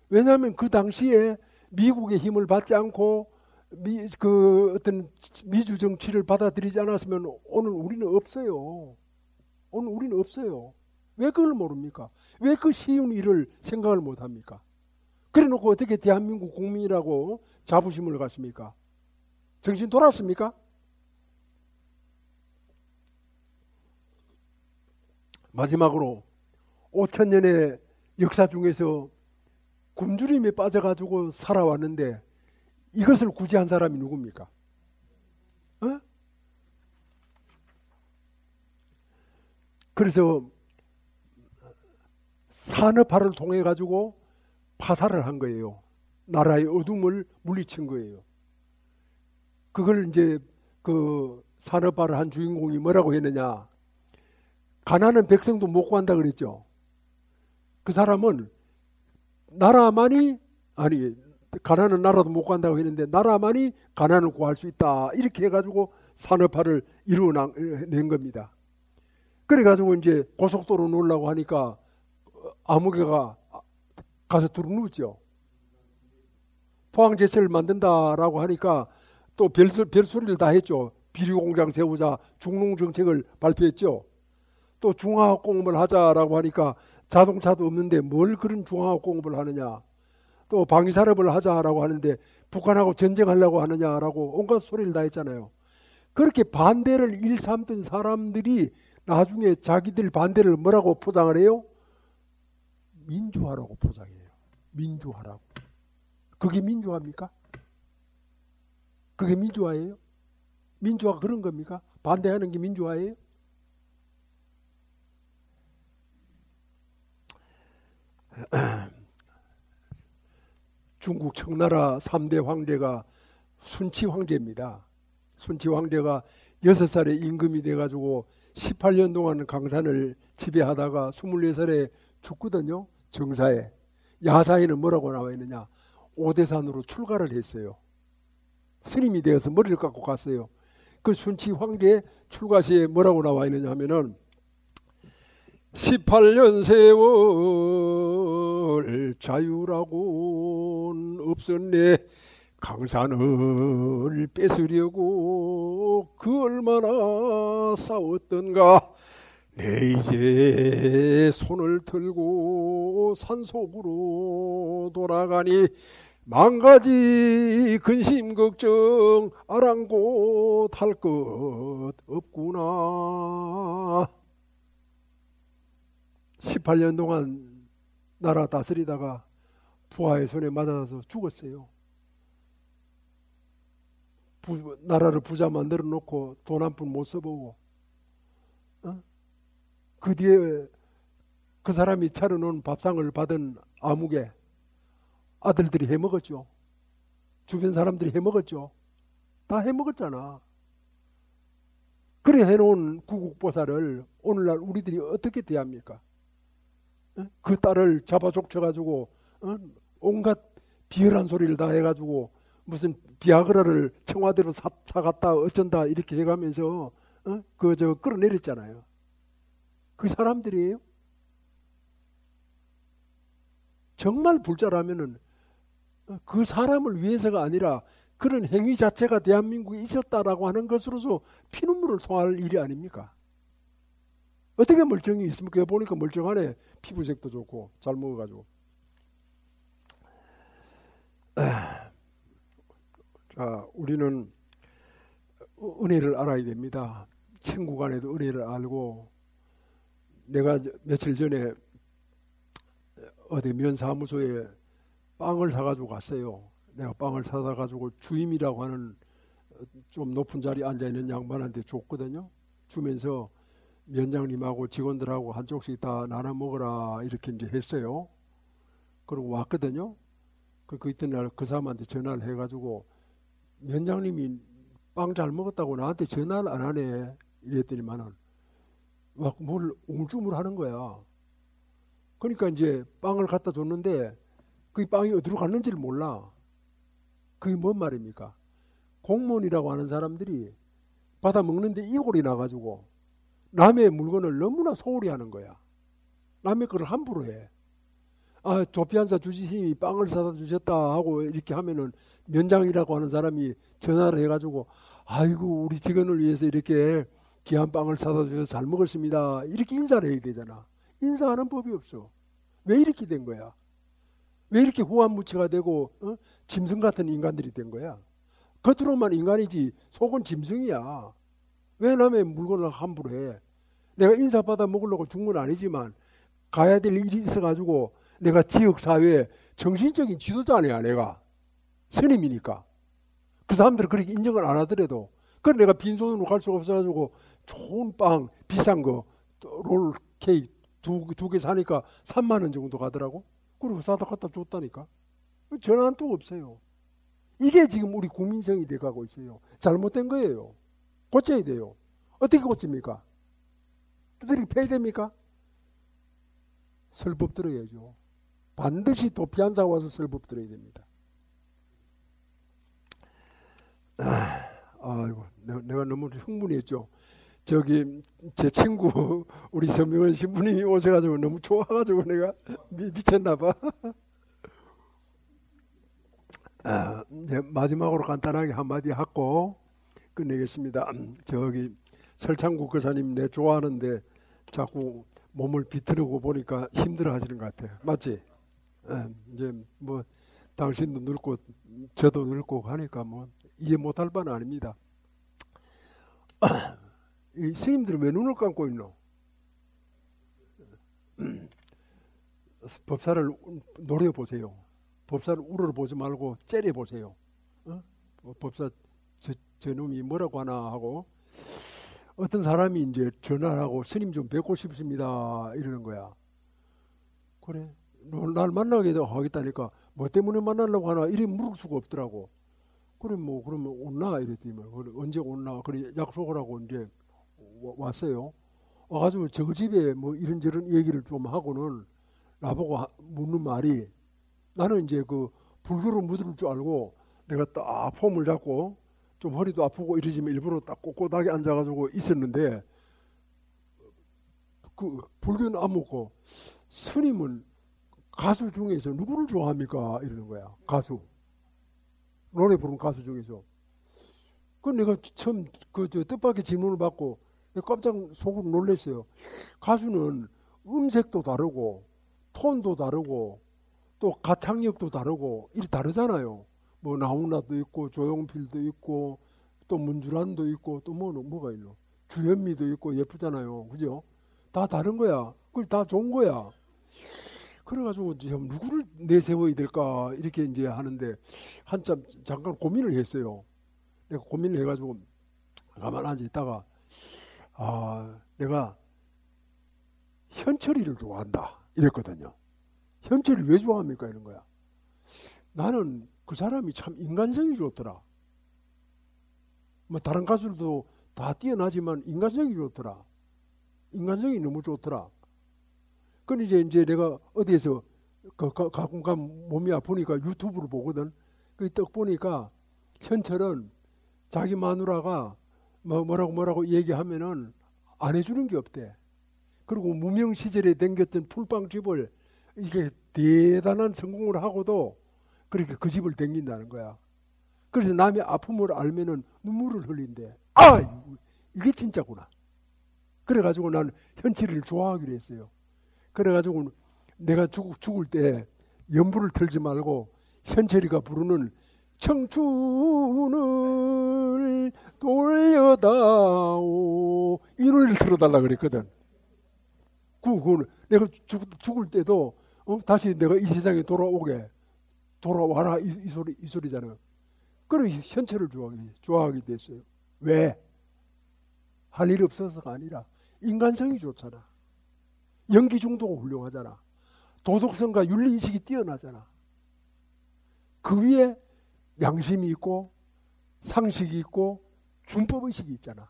Speaker 2: 왜냐하면 그 당시에 미국의 힘을 받지 않고 어떤 미주 정치를 받아들이지 않았으면 오늘 우리는 없어요. 오늘 우리는 없어요. 왜 그걸 모릅니까? 왜 그 쉬운 일을 생각을 못합니까? 그래 놓고 어떻게 대한민국 국민이라고 자부심을 갖습니까? 정신 돌았습니까? 마지막으로 5천년의 역사 중에서 굶주림에 빠져가지고 살아왔는데 이것을 굳이 한 사람이 누굽니까? 그래서 산업화를 통해 가지고 파살을 한 거예요. 나라의 어둠을 물리친 거예요. 그걸 이제 그 산업화를 한 주인공이 뭐라고 했느냐? 가난한 백성도 못 구한다 그랬죠. 그 사람은 가난한 나라도 못 구한다고 했는데 나라만이 가난을 구할 수 있다. 이렇게 해가지고 산업화를 이루어낸 겁니다. 그래가지고 이제 고속도로 놓으려고 하니까 아무개가 가서 두루누웠죠. 포항제철을 만든다라고 하니까 또 별소리를 다 했죠. 비료공장 세우자 중농정책을 발표했죠. 또 중화학 공업을 하자라고 하니까 자동차도 없는데 뭘 그런 중화학 공업을 하느냐. 또 방위산업을 하자라고 하는데 북한하고 전쟁하려고 하느냐라고 온갖 소리를 다 했잖아요. 그렇게 반대를 일삼던 사람들이 나중에 자기들 반대를 뭐라고 포장을 해요? 민주화라고 포장해요. 민주화라고. 그게 민주화입니까? 그게 민주화예요? 민주화가 그런 겁니까? 반대하는 게 민주화예요? 중국 청나라 3대 황제가 순치 황제입니다. 순치 황제가 6살에 임금이 돼가지고 18년 동안 강산을 지배하다가 24살에 죽거든요. 정사에. 야사에는 뭐라고 나와 있느냐. 오대산으로 출가를 했어요. 스님이 되어서 머리를 깎고 갔어요. 그 순치 황제의 출가 시에 뭐라고 나와 있느냐 하면은 18년 세월 자유라고는 없었네. 강산을 뺏으려고 그 얼마나 싸웠던가. 내 이제 손을 들고 산속으로 돌아가니 만가지 근심 걱정 아랑곳 할 것 없구나. 18년 동안 나라 다스리다가 부하의 손에 맞아서 죽었어요. 나라를 부자 만들어 놓고 돈 한 푼 못 써보고, 그 뒤에 그 사람이 차려놓은 밥상을 받은 아무개 아들들이 해먹었죠. 주변 사람들이 해먹었죠. 다 해먹었잖아. 그래 해놓은 구국보살을 오늘날 우리들이 어떻게 대합니까? 그 딸을 잡아 족쳐가지고 온갖 비열한 소리를 다 해가지고 무슨 비아그라를 청와대로 사갔다 어쩐다 이렇게 해가면서 끌어내렸잖아요. 그 사람들이에요. 정말 불자라면은 그 사람을 위해서가 아니라 그런 행위 자체가 대한민국에 있었다라고 하는 것으로서 피눈물을 토할 일이 아닙니까? 어떻게 멀쩡히 있습니까? 보니까 멀쩡하네. 피부색도 좋고 잘 먹어가지고. 자, 우리는 은혜를 알아야 됩니다. 친구 간에도 은혜를 알고, 내가 며칠 전에 어디 면사무소에 빵을 사가지고 갔어요. 내가 빵을 사다 가지고 주임이라고 하는 좀 높은 자리에 앉아있는 양반한테 줬거든요. 주면서 면장님하고 직원들하고 한쪽씩 다 나눠 먹어라 이렇게 이제 했어요. 그리고 왔거든요. 그 이튿날 그 사람한테 전화를 해가지고 면장님이 빵 잘 먹었다고 나한테 전화를 안 하네 이랬더니만은 막 뭘 웅중을 하는 거야. 그러니까 이제 빵을 갖다 줬는데 그 빵이 어디로 갔는지를 몰라. 그게 뭔 말입니까? 공무원이라고 하는 사람들이 받아 먹는데 이골이 나가지고 남의 물건을 너무나 소홀히 하는 거야. 남의 거를 함부로 해. 아, 조피한사 주지스님이 빵을 사다 주셨다 하고 이렇게 하면은 면장이라고 하는 사람이 전화를 해가지고 아이고 우리 직원을 위해서 이렇게 귀한 빵을 사다 주셔서 잘 먹었습니다. 이렇게 인사를 해야 되잖아. 인사하는 법이 없어. 왜 이렇게 된 거야? 왜 이렇게 후한무치가 되고 짐승 같은 인간들이 된 거야? 겉으로만 인간이지 속은 짐승이야. 왜 남의 물건을 함부로 해? 내가 인사받아 먹으려고 준 건 아니지만 가야 될 일이 있어가지고 내가 지역사회에 정신적인 지도자 아니야. 내가 스님이니까. 그 사람들은 그렇게 인정을 안 하더라도 그래 내가 빈손으로 갈 수가 없어가지고 좋은 빵 비싼 거 롤 케이크 두 개 사니까 3만 원 정도 가더라고. 그리고 사다 갖다 줬다니까. 전화 한 통 없어요. 이게 지금 우리 국민성이 돼가고 있어요. 잘못된 거예요. 고쳐야 돼요. 어떻게 고칩니까? 두드리기 패야 됩니까? 설법 들어야죠. 반드시 도피한사 와서 설법 들어야 됩니다. 아이고, 내가 너무 흥분했죠. 저기 제 친구 우리 서명원 신부님이 오셔가지고 너무 좋아가지고 내가 미쳤나봐. 이제 마지막으로 간단하게 한마디 하고 끝내겠습니다. 저기 설창국 교사님 내 좋아하는데 자꾸 몸을 비틀고 보니까 힘들어 하시는 것 같아요. 맞지? 이제 뭐 당신도 늙고 저도 늙고 하니까 뭐 이해 못할 바는 아닙니다. 이 스님들은 왜 눈을 감고 있노? 법사를 노려보세요. 법사를 우러러보지 말고 째려보세요. 법사 저놈이 뭐라고 하나 하고, 어떤 사람이 이제 전화를 하고 스님 좀 뵙고 싶습니다 이러는 거야. 그래, 너 날 만나게 하겠다니까 뭐 때문에 만나려고 하나 이래 물을 수가 없더라고. 그래 뭐 그러면 온나 이랬더니 그래, 언제 온나 그래 약속을 하고 이제 왔어요. 와가지고 저 집에 뭐 이런저런 얘기를 좀 하고는 나보고 묻는 말이, 나는 이제 그 불교로 묻을 줄 알고 내가 딱 폼을 잡고 좀 허리도 아프고 이러지만 일부러 딱 꼿꼿하게 앉아가지고 있었는데, 그 불교는 안 묻고 스님은 가수 중에서 누구를 좋아합니까 이러는 거야. 가수, 노래 부르는 가수 중에서. 그 내가 처음 그 저 뜻밖의 질문을 받고 내가 깜짝 속으로 놀랐어요. 가수는 음색도 다르고 톤도 다르고 또 가창력도 다르고 이리 다르잖아요. 뭐 나훈아도 있고 조용필도 있고 또 문주란도 있고 또 뭐가 있노? 주현미도 있고 예쁘잖아요. 그죠? 다 다른 거야. 그걸 다 좋은 거야. 그래가지고 이제 누구를 내세워야 될까 이렇게 이제 하는데 한참 잠깐 고민을 했어요. 내가 고민을 해가지고 가만히 앉아 있다가 내가 현철이를 좋아한다 이랬거든요. 현철이 왜 좋아합니까 이런 거야. 나는 그 사람이 참 인간성이 좋더라. 뭐 다른 가수들도 다 뛰어나지만 인간성이 좋더라. 인간성이 너무 좋더라. 그건 이제 내가 어디에서 가끔가끔 몸이 아프니까 유튜브를 보거든. 그 떡 보니까 현철은 자기 마누라가 뭐라고 얘기하면은 안 해주는 게 없대. 그리고 무명 시절에 댕겼던 풀빵집을 이게 대단한 성공을 하고도 그렇게 그 집을 댕긴다는 거야. 그래서 남의 아픔을 알면은 눈물을 흘린대. 이게 진짜구나. 그래가지고 난 현철이를 좋아하기로 했어요. 그래가지고 내가 죽을 때 연부를 틀지 말고 현철이가 부르는 청춘을 돌려다오 이 노래를 틀어달라 그랬거든. 그거는 내가 죽을 때도 다시 내가 이 세상에 돌아와라 이 소리잖아요. 그래서 현철을 좋아하게 됐어요. 왜? 할 일 없어서가 아니라 인간성이 좋잖아. 연기 중도가 훌륭하잖아. 도덕성과 윤리의식이 뛰어나잖아. 그 위에 양심이 있고 상식이 있고 준법의식이 있잖아.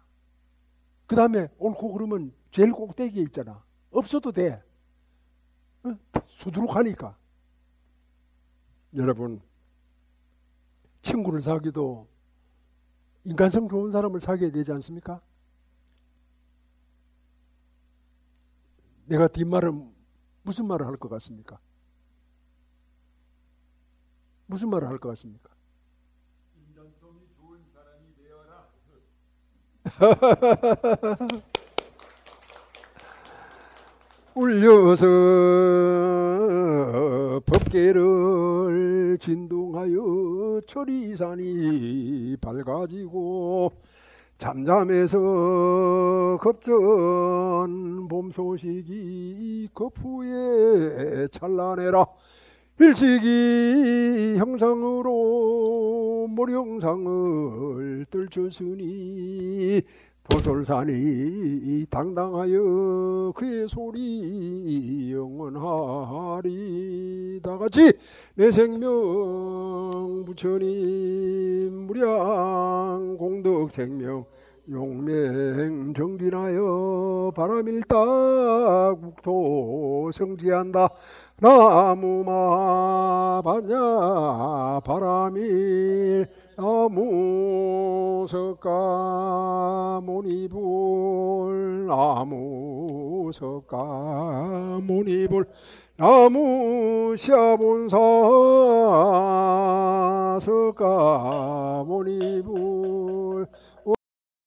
Speaker 2: 그 다음에 옳고 그러면 제일 꼭대기에 있잖아. 없어도 돼. 수두룩하니까. 여러분, 친구를 사귀도 인간성 좋은 사람을 사귀어야 되지 않습니까? 내가 뒷말은 무슨 말을 할 것 같습니까? 무슨 말을 할 것 같습니까?
Speaker 1: 인간성이 좋은 사람이 되어라.
Speaker 2: 울려서 법계를 진동하여 초리산이 밝아지고 잠잠해서 급전 봄 소식이 거푸에 찬란해라. 일찍이 형상으로 모령상을 떨쳤으니 도솔산이 당당하여 그의 소리 영원하리. 다같이 내 생명 부처님 무량 공덕 생명 용맹 정진하여 바람일다 국토 성지한다. 나무마 반야 바람일 나무 석가 모니불 나무 석가 모니불 나무 시아본사 석가 모니불